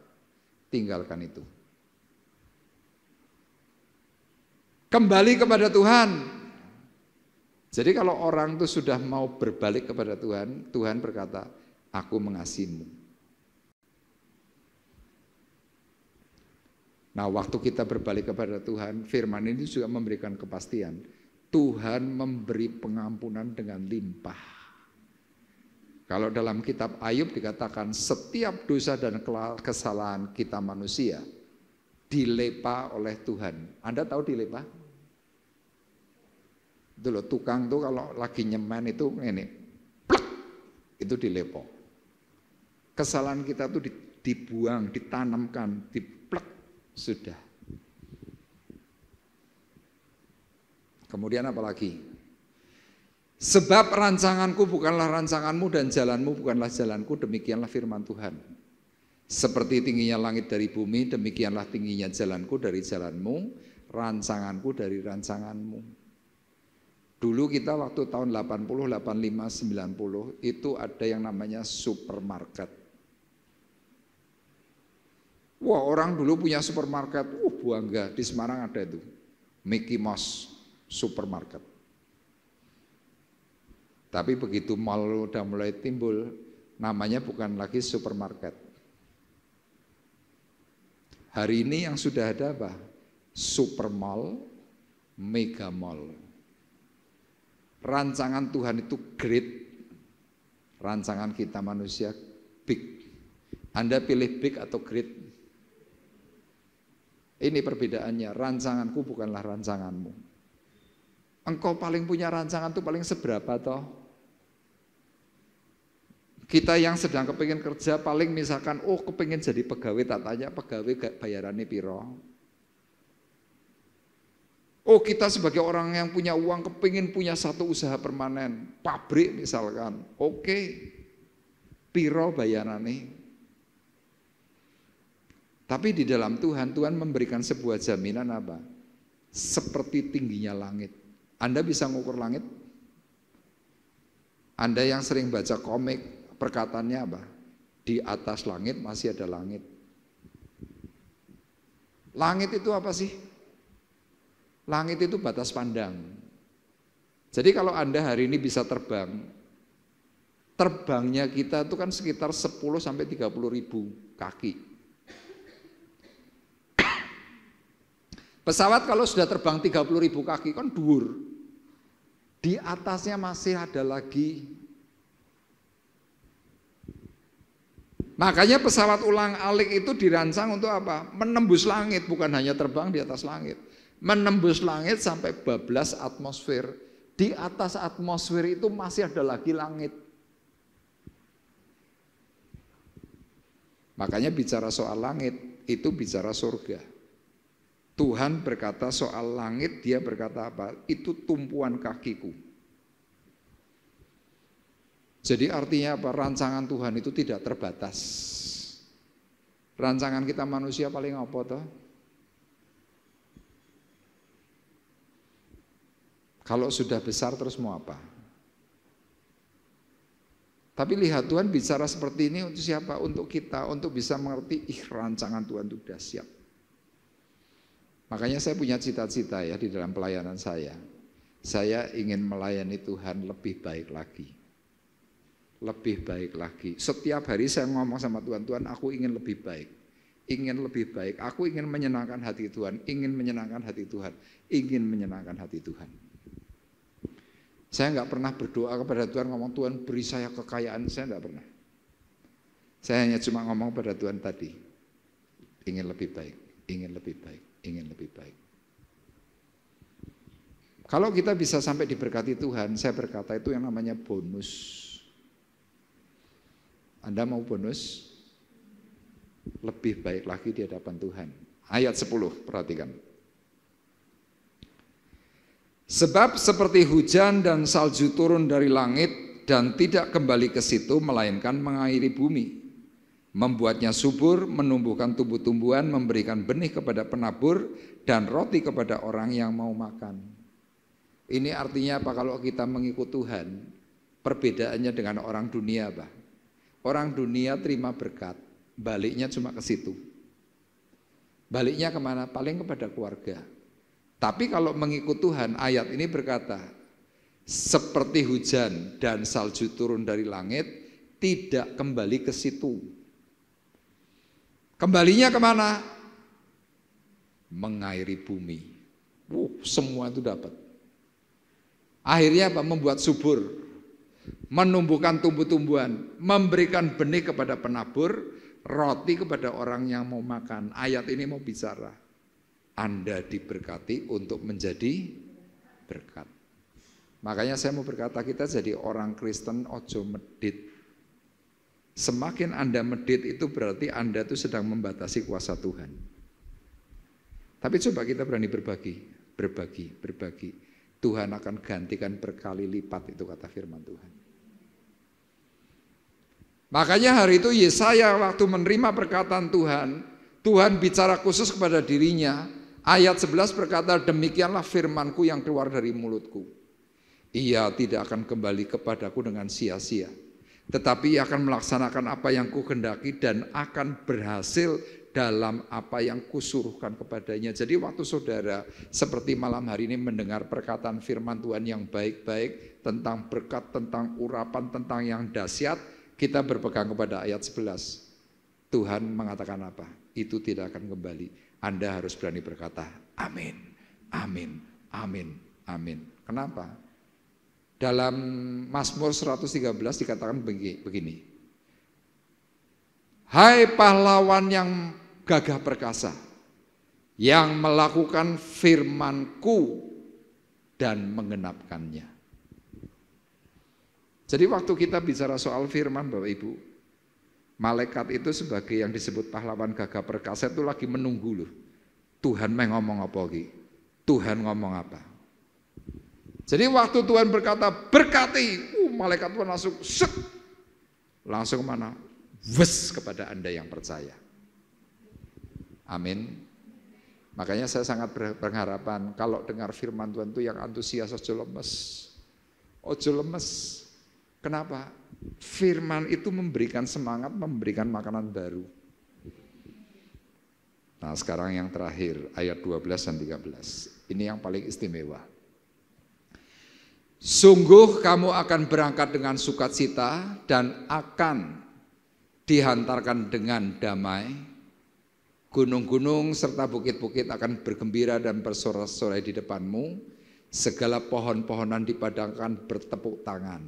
Tinggalkan itu. Kembali kepada Tuhan. Jadi kalau orang itu sudah mau berbalik kepada Tuhan, Tuhan berkata, aku mengasihimu. Nah, waktu kita berbalik kepada Tuhan, firman ini juga memberikan kepastian. Tuhan memberi pengampunan dengan limpah. Kalau dalam kitab Ayub dikatakan setiap dosa dan kesalahan kita manusia dilepa oleh Tuhan. Anda tahu dilepa? Itu loh, tukang tuh kalau lagi nyemen itu ini, plek, itu dilepo. Kesalahan kita tuh dibuang, ditanamkan, diplek, sudah. Kemudian apa lagi? Sebab rancanganku bukanlah rancanganmu dan jalanmu bukanlah jalanku, demikianlah firman Tuhan. Seperti tingginya langit dari bumi, demikianlah tingginya jalanku dari jalanmu, rancanganku dari rancanganmu. Dulu kita waktu tahun 80, 85, 90 itu ada yang namanya supermarket. Wah, orang dulu punya supermarket, bangga. Di Semarang ada itu, Mickey Mouse supermarket. Tapi begitu mall udah mulai timbul, namanya bukan lagi supermarket. Hari ini yang sudah ada apa? Supermall, mega mall. Rancangan Tuhan itu great, rancangan kita manusia big. Anda pilih big atau great? Ini perbedaannya, rancanganku bukanlah rancanganmu. Engkau paling punya rancangan itu paling seberapa toh? Kita yang sedang kepingin kerja paling misalkan, kepingin jadi pegawai, tak tanya pegawai gak bayarannya piro. Kita sebagai orang yang punya uang kepingin punya satu usaha permanen, pabrik misalkan, piro bayarannya. Tapi di dalam Tuhan memberikan sebuah jaminan apa? Seperti tingginya langit. Anda bisa ngukur langit? Anda yang sering baca komik, perkataannya apa? Di atas langit masih ada langit. Langit itu apa sih? Langit itu batas pandang. Jadi kalau Anda hari ini bisa terbang, terbangnya kita itu kan sekitar 10 sampai 30 ribu kaki. Pesawat kalau sudah terbang 30 ribu kaki kan dhuwur. Di atasnya masih ada lagi. Makanya pesawat ulang-alik itu dirancang untuk apa? Menembus langit, bukan hanya terbang di atas langit. Menembus langit sampai bablas atmosfer. Di atas atmosfer itu masih ada lagi langit. Makanya bicara soal langit, itu bicara surga. Tuhan berkata soal langit, dia berkata apa? Itu tumpuan kakiku. Jadi artinya apa? Rancangan Tuhan itu tidak terbatas. Rancangan kita manusia paling apa toh? Kalau sudah besar terus mau apa? Tapi lihat Tuhan bicara seperti ini untuk siapa? Untuk kita, untuk bisa mengerti rancangan Tuhan itu dahsyat. Makanya saya punya cita-cita ya di dalam pelayanan saya. Saya ingin melayani Tuhan lebih baik lagi. Lebih baik lagi. Setiap hari saya ngomong sama Tuhan, Tuhan aku ingin lebih baik. Ingin lebih baik. Aku ingin menyenangkan hati Tuhan. Ingin menyenangkan hati Tuhan. Ingin menyenangkan hati Tuhan. Saya nggak pernah berdoa kepada Tuhan ngomong Tuhan beri saya kekayaan. Saya nggak pernah. Saya hanya cuma ngomong pada Tuhan tadi. Ingin lebih baik. Ingin lebih baik. Ingin lebih baik. Kalau kita bisa sampai diberkati Tuhan, saya berkata itu yang namanya bonus. Anda mau bonus? Lebih baik lagi di hadapan Tuhan. Ayat 10, perhatikan. Sebab seperti hujan dan salju turun dari langit dan tidak kembali ke situ melainkan mengairi bumi. Membuatnya subur, menumbuhkan tumbuh-tumbuhan, memberikan benih kepada penabur, dan roti kepada orang yang mau makan. Ini artinya apa? Kalau kita mengikut Tuhan, perbedaannya dengan orang dunia apa? Orang dunia terima berkat, baliknya cuma ke situ. Baliknya kemana? Paling kepada keluarga. Tapi kalau mengikut Tuhan, ayat ini berkata, seperti hujan dan salju turun dari langit, tidak kembali ke situ. Kembalinya kemana? mengairi bumi. Semua itu dapat. Akhirnya apa? Membuat subur, menumbuhkan tumbuh-tumbuhan, memberikan benih kepada penabur, roti kepada orang yang mau makan. Ayat ini mau bicara, Anda diberkati untuk menjadi berkat. Makanya saya mau berkata, kita jadi orang Kristen ojo medit. Semakin Anda medit itu berarti Anda itu sedang membatasi kuasa Tuhan. Tapi coba kita berani berbagi. Tuhan akan gantikan berkali lipat, itu kata firman Tuhan. Makanya hari itu Yesaya waktu menerima perkataan Tuhan, Tuhan bicara khusus kepada dirinya. Ayat 11 berkata, demikianlah firmanku yang keluar dari mulutku. Ia tidak akan kembali kepadaku dengan sia-sia, tetapi ia akan melaksanakan apa yang kuhendaki dan akan berhasil dalam apa yang kusuruhkan kepadanya. Jadi waktu saudara seperti malam hari ini mendengar perkataan firman Tuhan yang baik-baik tentang berkat, tentang urapan, tentang yang dahsyat, kita berpegang kepada ayat 11. Tuhan mengatakan apa? Itu tidak akan kembali. Anda harus berani berkata, amin, amin, amin, amin. Kenapa? Dalam Mazmur 113 dikatakan begini. Hai pahlawan yang gagah perkasa, yang melakukan firman-Ku dan menggenapkannya. Jadi waktu kita bicara soal firman Bapak Ibu, malaikat itu sebagai yang disebut pahlawan gagah perkasa itu lagi menunggu loh. Tuhan mau ngomong apa lagi? Tuhan ngomong apa? Jadi waktu Tuhan berkata berkati, malaikat Tuhan langsung set, langsung mana? Wes kepada Anda yang percaya. Amin. Makanya saya sangat berharapan kalau dengar firman Tuhan itu yang antusias, ojo lemes. Ojo lemes. Kenapa? Firman itu memberikan semangat, memberikan makanan baru. Nah sekarang yang terakhir, ayat 12 dan 13. Ini yang paling istimewa. Sungguh kamu akan berangkat dengan sukacita dan akan dihantarkan dengan damai. Gunung-gunung serta bukit-bukit akan bergembira dan bersorak-sorai di depanmu. Segala pohon-pohonan dipadangkan bertepuk tangan.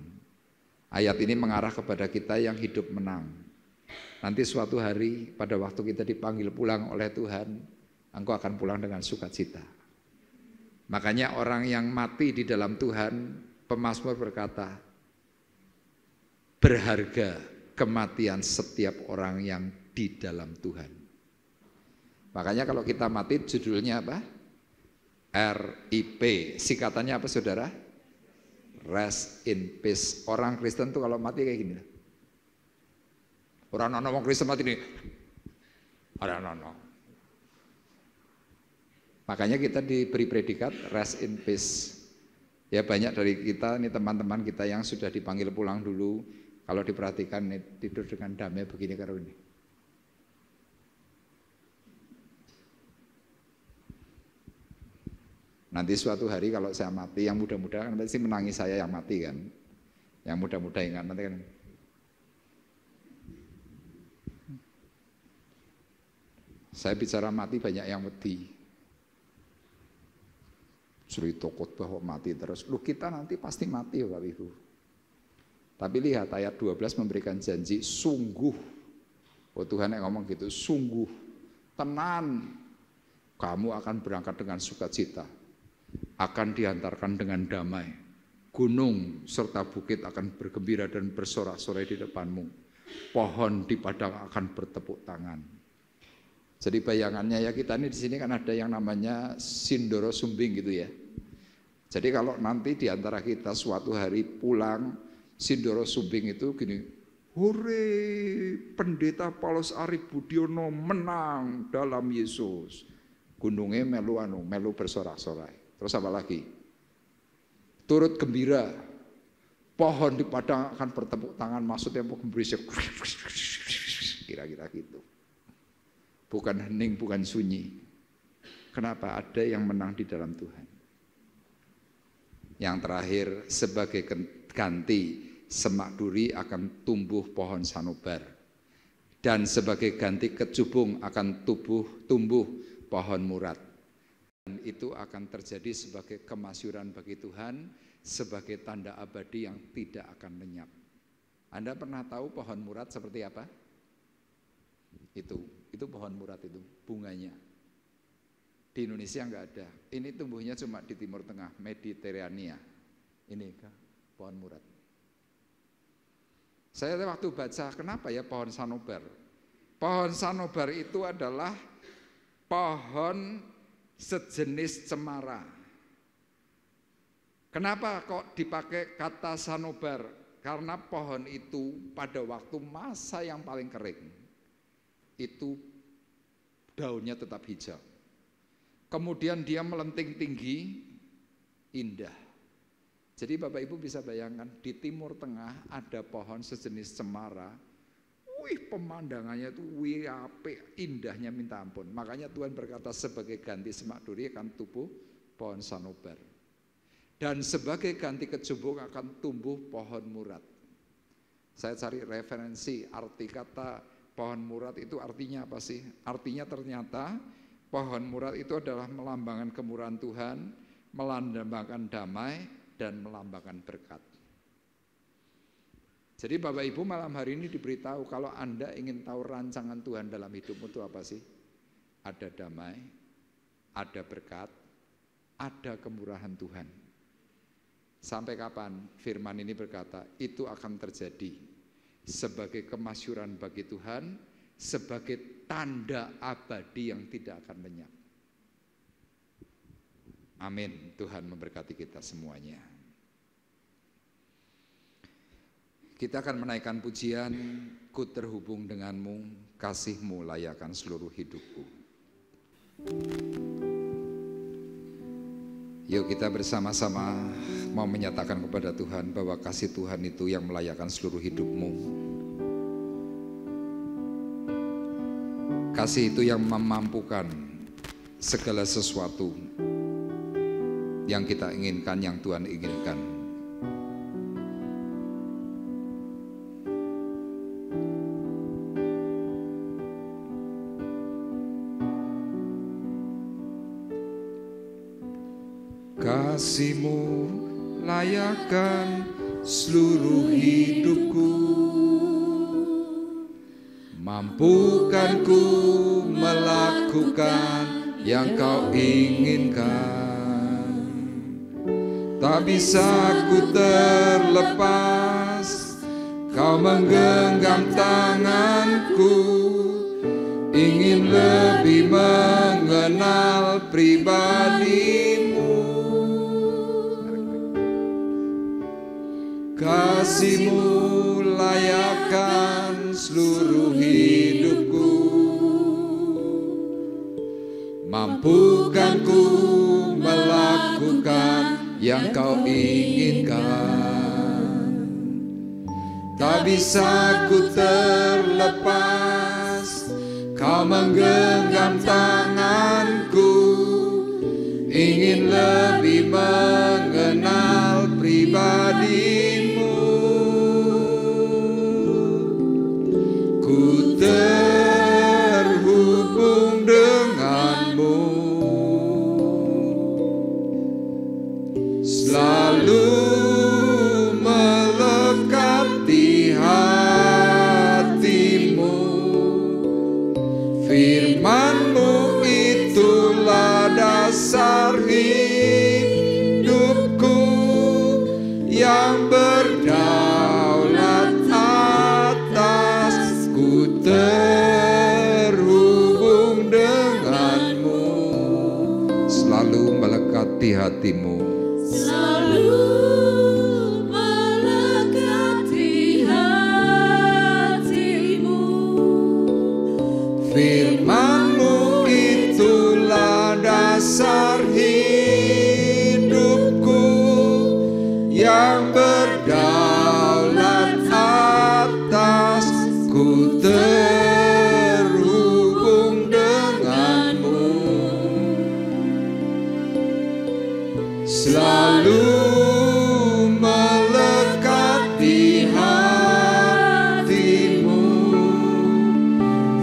Ayat ini mengarah kepada kita yang hidup menang. Nanti suatu hari pada waktu kita dipanggil pulang oleh Tuhan, engkau akan pulang dengan sukacita. Makanya orang yang mati di dalam Tuhan, pemazmur berkata, berharga kematian setiap orang yang di dalam Tuhan. Makanya kalau kita mati judulnya apa? RIP. Singkatannya apa saudara? Rest in peace. Orang Kristen tuh kalau mati kayak gini. Orang Kristen mati nih. Makanya kita diberi predikat rest in peace. Ya banyak dari kita, ini teman-teman kita yang sudah dipanggil pulang dulu. Kalau diperhatikan nih, tidur dengan damai begini karo ini. Nanti suatu hari kalau saya mati, yang muda-muda kan pasti menangis saya yang mati kan. Yang muda-muda ingat nanti kan. Saya bicara mati banyak yang wedi. Cerita khotbah mati terus. Lu kita nanti pasti mati ya Bapak Ibu. Tapi lihat ayat 12 memberikan janji sungguh. Oh Tuhan yang ngomong gitu, sungguh, tenan. Kamu akan berangkat dengan sukacita. Akan diantarkan dengan damai. Gunung serta bukit akan bergembira dan bersorak-sorai di depanmu. Pohon di padang akan bertepuk tangan. Jadi bayangannya ya kita ini di sini kan ada yang namanya Sindoro Sumbing gitu ya. Jadi kalau nanti di antara kita suatu hari pulang Sindoro Sumbing itu gini, hore pendeta Paulus Aribudiono menang dalam Yesus. Gunungnya melu bersorak-sorai. Terus apa lagi? Turut gembira. Pohon di padang akan bertepuk tangan, maksudnya mau gembira. Kira-kira gitu. Bukan hening, bukan sunyi. Kenapa? Ada yang menang di dalam Tuhan. Yang terakhir, sebagai ganti semak duri akan tumbuh pohon sanobar. Dan sebagai ganti kecubung akan tumbuh pohon murad. itu akan terjadi sebagai kemasyhuran bagi Tuhan, sebagai tanda abadi yang tidak akan lenyap. Anda pernah tahu pohon murad seperti apa? Itu pohon murad itu bunganya. Di Indonesia enggak ada. Ini tumbuhnya cuma di Timur Tengah, Mediterania. Ini pohon murad. Saya waktu baca, kenapa ya pohon sanobar? Pohon sanobar itu adalah pohon sejenis cemara. Kenapa kok dipakai kata sanobar? Karena pohon itu pada waktu masa yang paling kering, itu daunnya tetap hijau. Kemudian dia melenting tinggi, indah. Jadi Bapak Ibu bisa bayangkan, di Timur Tengah ada pohon sejenis cemara. Wih, pemandangannya itu apik, indahnya minta ampun. Makanya Tuhan berkata sebagai ganti semak duri akan tumbuh pohon sanobar. Dan sebagai ganti kejubung akan tumbuh pohon murad. Saya cari referensi arti kata pohon murad itu artinya apa sih? Artinya ternyata pohon murad itu adalah melambangkan kemurahan Tuhan, melambangkan damai, dan melambangkan berkat. Jadi Bapak Ibu malam hari ini diberitahu kalau Anda ingin tahu rancangan Tuhan dalam hidupmu itu apa sih? Ada damai, ada berkat, ada kemurahan Tuhan. Sampai kapan? Firman ini berkata, itu akan terjadi sebagai kemasyhuran bagi Tuhan, sebagai tanda abadi yang tidak akan lenyap. Amin. Tuhan memberkati kita semuanya. Kita akan menaikkan pujian, ku terhubung denganmu, kasihmu layakkan seluruh hidupku. Yuk kita bersama-sama mau menyatakan kepada Tuhan bahwa kasih Tuhan itu yang melayakkan seluruh hidupmu. Kasih itu yang memampukan segala sesuatu yang kita inginkan, yang Tuhan inginkan. Kasih-Mu layakkan seluruh hidupku, mampukan ku melakukan yang Kau inginkan. Tak bisa ku terlepas, Kau menggenggam tanganku, ingin lebih mengenal pribadi-Mu. Kasih-Mu layakkan seluruh hidupku, mampukan ku melakukan yang Kau inginkan. Tak bisa ku terlepas, Kau menggenggam tanganku, ingin lebih mengenal pribadi-Mu. Ku terhubung denganmu, selalu melekat di hatimu. Firman-Mu itulah dasar hidupku yang berdaulat atas. Ku terhubung denganmu, selalu melekat di hatimu. Selalu melekat di hatimu. Firman-Mu itulah dasar hidupku yang berdaulat atas. Ku terhubung denganmu, selalu melekat di hatimu.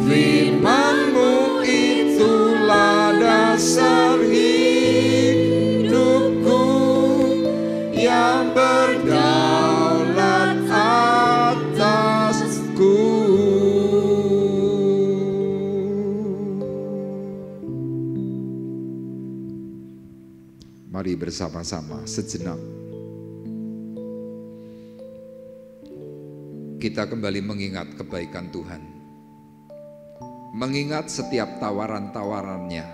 Firman-Mu itulah dasar hidupku Mari bersama-sama sejenak kita kembali mengingat kebaikan Tuhan, mengingat setiap tawaran-tawarannya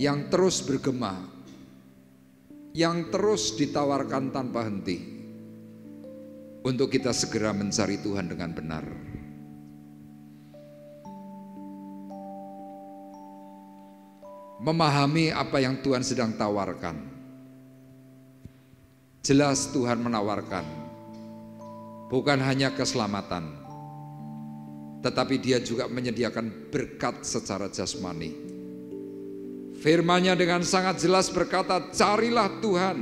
yang terus bergema, yang terus ditawarkan tanpa henti untuk kita segera mencari Tuhan dengan benar. Memahami apa yang Tuhan sedang tawarkan. Jelas Tuhan menawarkan bukan hanya keselamatan, tetapi Dia juga menyediakan berkat secara jasmani. Firman-Nya dengan sangat jelas berkata, carilah Tuhan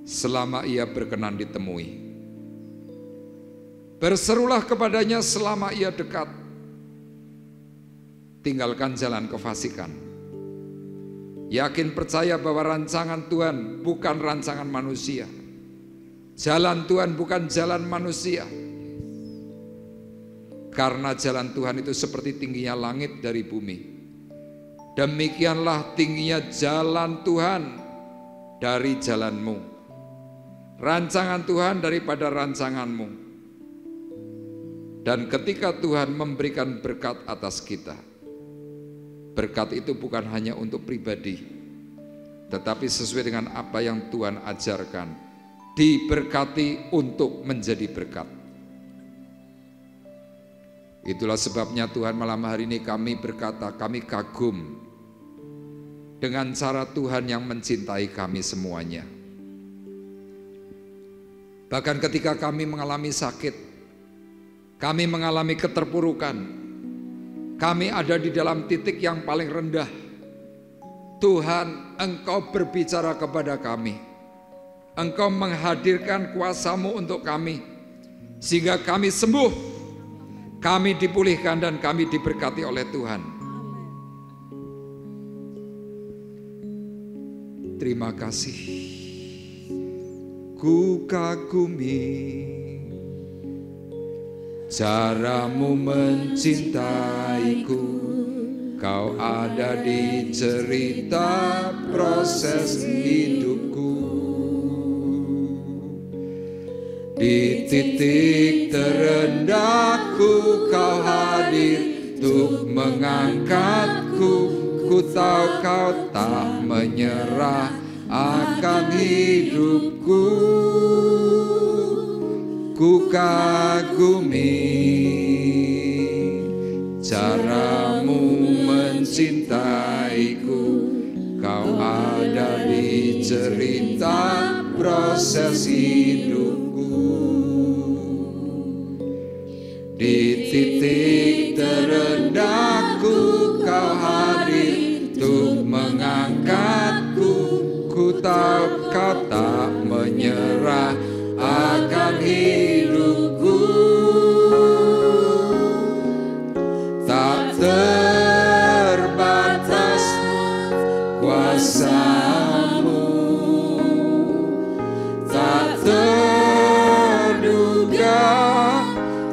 selama Ia berkenan ditemui. Berserulah kepadanya selama Ia dekat. Tinggalkan jalan kefasikan. Yakin percaya bahwa rancangan Tuhan bukan rancangan manusia. Jalan Tuhan bukan jalan manusia. Karena jalan Tuhan itu seperti tingginya langit dari bumi. Demikianlah tingginya jalan Tuhan dari jalanmu. Rancangan Tuhan daripada rancanganmu. Dan ketika Tuhan memberikan berkat atas kita, berkat itu bukan hanya untuk pribadi, tetapi sesuai dengan apa yang Tuhan ajarkan, diberkati untuk menjadi berkat. Itulah sebabnya Tuhan malam hari ini kami berkata, kami kagum dengan cara Tuhan yang mencintai kami semuanya. Bahkan ketika kami mengalami sakit, kami mengalami keterpurukan, kami ada di dalam titik yang paling rendah, Tuhan, Engkau berbicara kepada kami. Engkau menghadirkan kuasa-Mu untuk kami, sehingga kami sembuh, kami dipulihkan dan kami diberkati oleh Tuhan. Terima kasih. Ku kagumi cara-Mu mencintaiku, Kau ada di cerita proses hidupku. Di titik terendahku Kau hadir untuk mengangkatku. Ku tahu Kau tak menyerah akan hidupku. Ku kagumi cara-Mu mencintaiku, Kau ada di cerita proses hidupku. Di titik terendahku Kau hadir untuk mengangkatku. Ku tahu Kau tak menyerah akan hidupku. Tak terbatas kuasa-Mu, tak terduga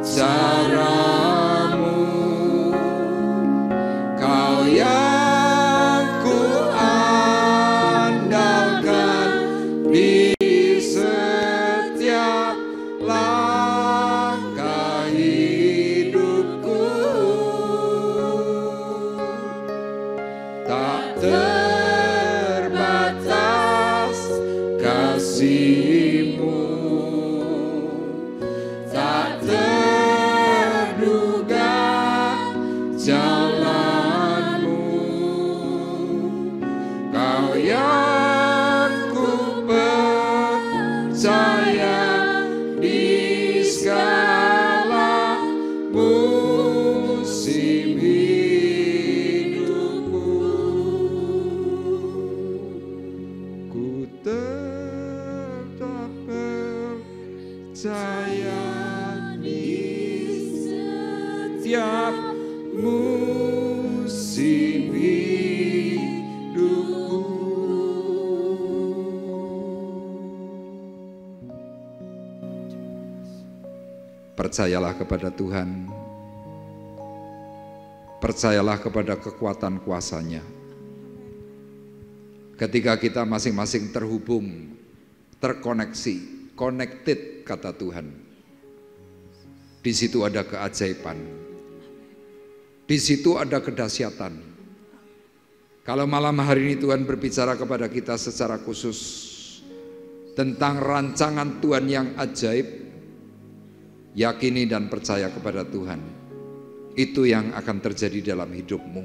cara-Mu. Kau yang ku andalkan di setiap langkah hidupku. Tak terbatas kasih-Mu, tak terduga jalan-Mu. Kau yang ku percaya di segala musim hidupku. Ku tetap percaya di setiap musim hidupku. Percayalah kepada Tuhan. Percayalah kepada kekuatan kuasa-Nya. Ketika kita masing-masing terhubung, terkoneksi, connected kata Tuhan, di situ ada keajaiban, di situ ada kedahsyatan. Kalau malam hari ini Tuhan berbicara kepada kita secara khusus tentang rancangan Tuhan yang ajaib, yakini dan percaya kepada Tuhan. Itu yang akan terjadi dalam hidupmu.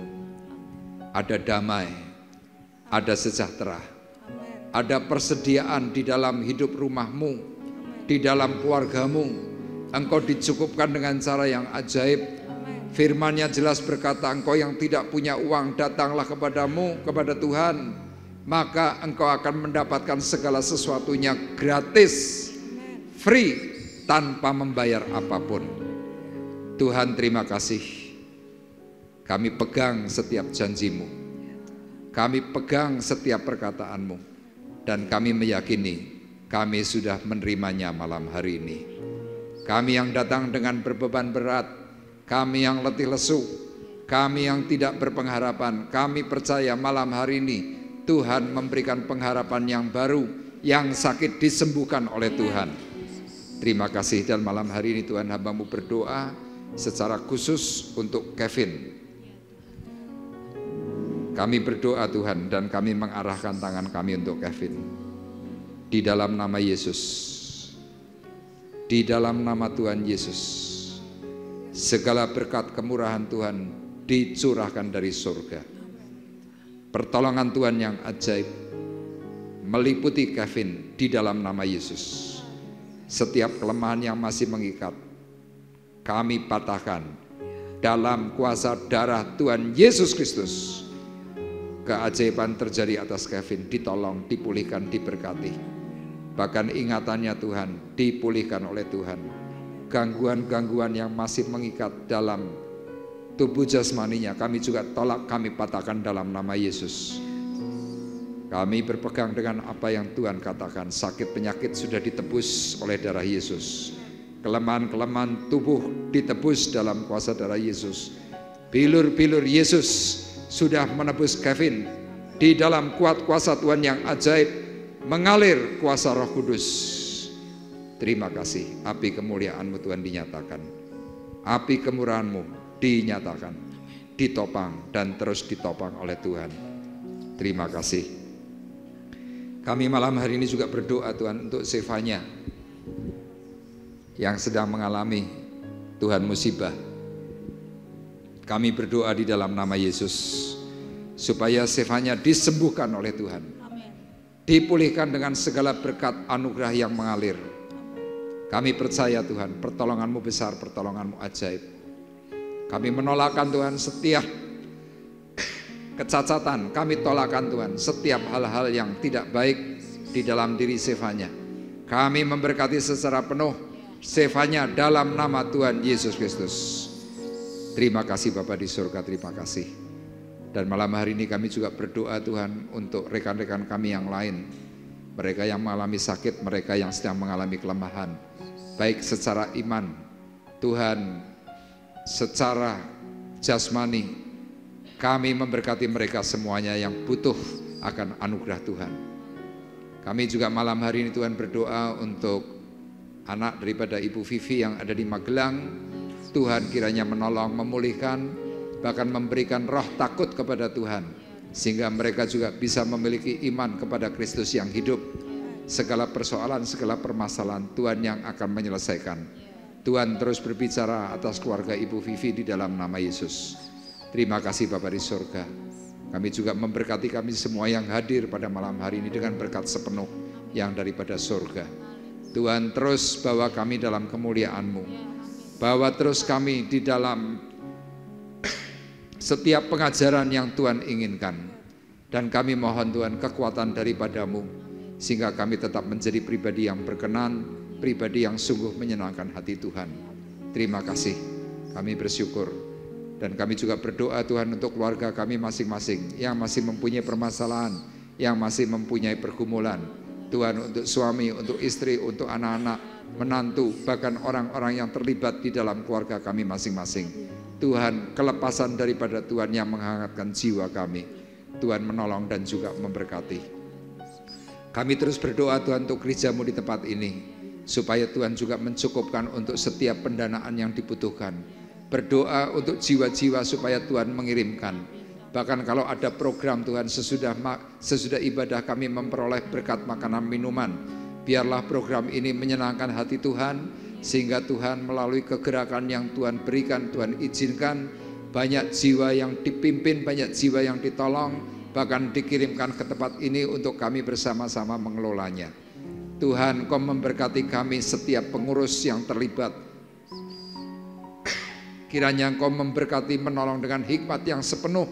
Ada damai, ada sejahtera, ada persediaan di dalam hidup rumahmu, di dalam keluargamu. Engkau dicukupkan dengan cara yang ajaib. Firman-Nya jelas berkata, engkau yang tidak punya uang, datanglah kepadamu, kepada Tuhan, maka engkau akan mendapatkan segala sesuatunya gratis, free, tanpa membayar apapun. Tuhan, terima kasih. Kami pegang setiap janji-Mu, kami pegang setiap perkataanmu, dan kami meyakini kami sudah menerimanya malam hari ini. Kami yang datang dengan berbeban berat, kami yang letih lesu, kami yang tidak berpengharapan, kami percaya malam hari ini Tuhan memberikan pengharapan yang baru. Yang sakit disembuhkan oleh Tuhan. Terima kasih. Dan malam hari ini Tuhan, hamba-Mu berdoa secara khusus untuk Kevin. Kami berdoa Tuhan, dan kami mengarahkan tangan kami untuk Kevin. Di dalam nama Yesus, di dalam nama Tuhan Yesus, segala berkat kemurahan Tuhan dicurahkan dari surga. Pertolongan Tuhan yang ajaib meliputi Kevin di dalam nama Yesus. Setiap kelemahan yang masih mengikat, kami patahkan dalam kuasa darah Tuhan Yesus Kristus. Keajaiban terjadi atas Kevin, ditolong, dipulihkan, diberkati. Bahkan ingatannya Tuhan dipulihkan oleh Tuhan. Gangguan-gangguan yang masih mengikat dalam tubuh jasmaninya, kami juga tolak, kami patahkan dalam nama Yesus. Kami berpegang dengan apa yang Tuhan katakan. Sakit penyakit sudah ditebus oleh darah Yesus. Kelemahan-kelemahan tubuh ditebus dalam kuasa darah Yesus. Bilur-bilur Yesus sudah menebus Kevin. Di dalam kuat kuasa Tuhan yang ajaib mengalir kuasa Roh Kudus. Terima kasih. Api kemuliaan-Mu Tuhan dinyatakan. Api kemurahan-Mu dinyatakan, ditopang dan terus ditopang oleh Tuhan. Terima kasih. Kami malam hari ini juga berdoa Tuhan untuk Sevanya yang sedang mengalami Tuhan musibah. Kami berdoa di dalam nama Yesus supaya Sevanya disembuhkan oleh Tuhan. Dipulihkan dengan segala berkat anugerah yang mengalir. Kami percaya Tuhan, pertolongan-Mu besar, pertolongan-Mu ajaib. Kami menolakkan Tuhan setiap kecacatan, kami tolakkan Tuhan setiap hal-hal yang tidak baik di dalam diri Sevanya. Kami memberkati secara penuh Sevanya dalam nama Tuhan Yesus Kristus. Terima kasih Bapa di surga, terima kasih. Dan malam hari ini kami juga berdoa Tuhan untuk rekan-rekan kami yang lain, mereka yang mengalami sakit, mereka yang sedang mengalami kelemahan, baik secara iman Tuhan, secara jasmani. Kami memberkati mereka semuanya yang butuh akan anugerah Tuhan. Kami juga malam hari ini Tuhan berdoa untuk anak daripada Ibu Vivi yang ada di Magelang. Tuhan kiranya menolong, memulihkan, bahkan memberikan roh takut kepada Tuhan, sehingga mereka juga bisa memiliki iman kepada Kristus yang hidup. Segala persoalan, segala permasalahan Tuhan yang akan menyelesaikan. Tuhan terus berbicara atas keluarga Ibu Vivi di dalam nama Yesus. Terima kasih Bapa di surga. Kami juga memberkati kami semua yang hadir pada malam hari ini dengan berkat sepenuh yang daripada surga. Tuhan terus bawa kami dalam kemuliaan-Mu. Bawa terus kami di dalam setiap pengajaran yang Tuhan inginkan. Dan kami mohon Tuhan kekuatan daripada-Mu, sehingga kami tetap menjadi pribadi yang berkenan, pribadi yang sungguh menyenangkan hati Tuhan. Terima kasih, kami bersyukur. Dan kami juga berdoa Tuhan untuk keluarga kami masing-masing yang masih mempunyai permasalahan, yang masih mempunyai pergumulan. Tuhan, untuk suami, untuk istri, untuk anak-anak, menantu, bahkan orang-orang yang terlibat di dalam keluarga kami masing-masing. Tuhan, kelepasan daripada Tuhan yang menghangatkan jiwa kami. Tuhan menolong dan juga memberkati. Kami terus berdoa Tuhan untuk gereja-Mu di tempat ini, supaya Tuhan juga mencukupkan untuk setiap pendanaan yang dibutuhkan. Berdoa untuk jiwa-jiwa supaya Tuhan mengirimkan. Bahkan kalau ada program Tuhan sesudah ibadah kami memperoleh berkat makanan minuman, biarlah program ini menyenangkan hati Tuhan, sehingga Tuhan melalui kegerakan yang Tuhan berikan, Tuhan izinkan banyak jiwa yang dipimpin, banyak jiwa yang ditolong, bahkan dikirimkan ke tempat ini untuk kami bersama-sama mengelolanya. Tuhan, Kau memberkati kami setiap pengurus yang terlibat. Kiranya Engkau memberkati, menolong dengan hikmat yang sepenuh,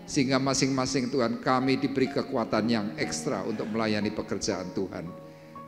sehingga masing-masing Tuhan kami diberi kekuatan yang ekstra untuk melayani pekerjaan Tuhan.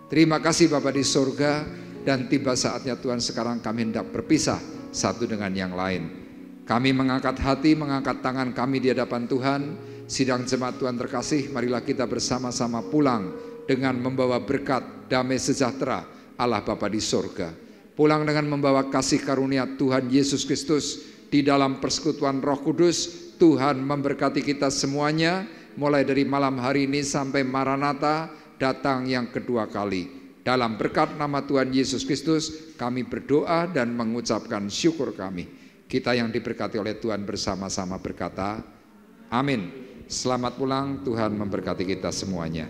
Terima kasih Bapa di surga, dan tiba saatnya Tuhan sekarang kami hendak berpisah satu dengan yang lain. Kami mengangkat hati, mengangkat tangan kami di hadapan Tuhan. Sidang jemaat Tuhan terkasih, marilah kita bersama-sama pulang dengan membawa berkat, damai sejahtera Allah Bapa di surga. Pulang dengan membawa kasih karunia Tuhan Yesus Kristus di dalam persekutuan Roh Kudus. Tuhan memberkati kita semuanya, mulai dari malam hari ini sampai Maranatha datang yang kedua kali. Dalam berkat nama Tuhan Yesus Kristus, kami berdoa dan mengucapkan syukur kami. Kita yang diberkati oleh Tuhan bersama-sama berkata, amin. Selamat pulang, Tuhan memberkati kita semuanya.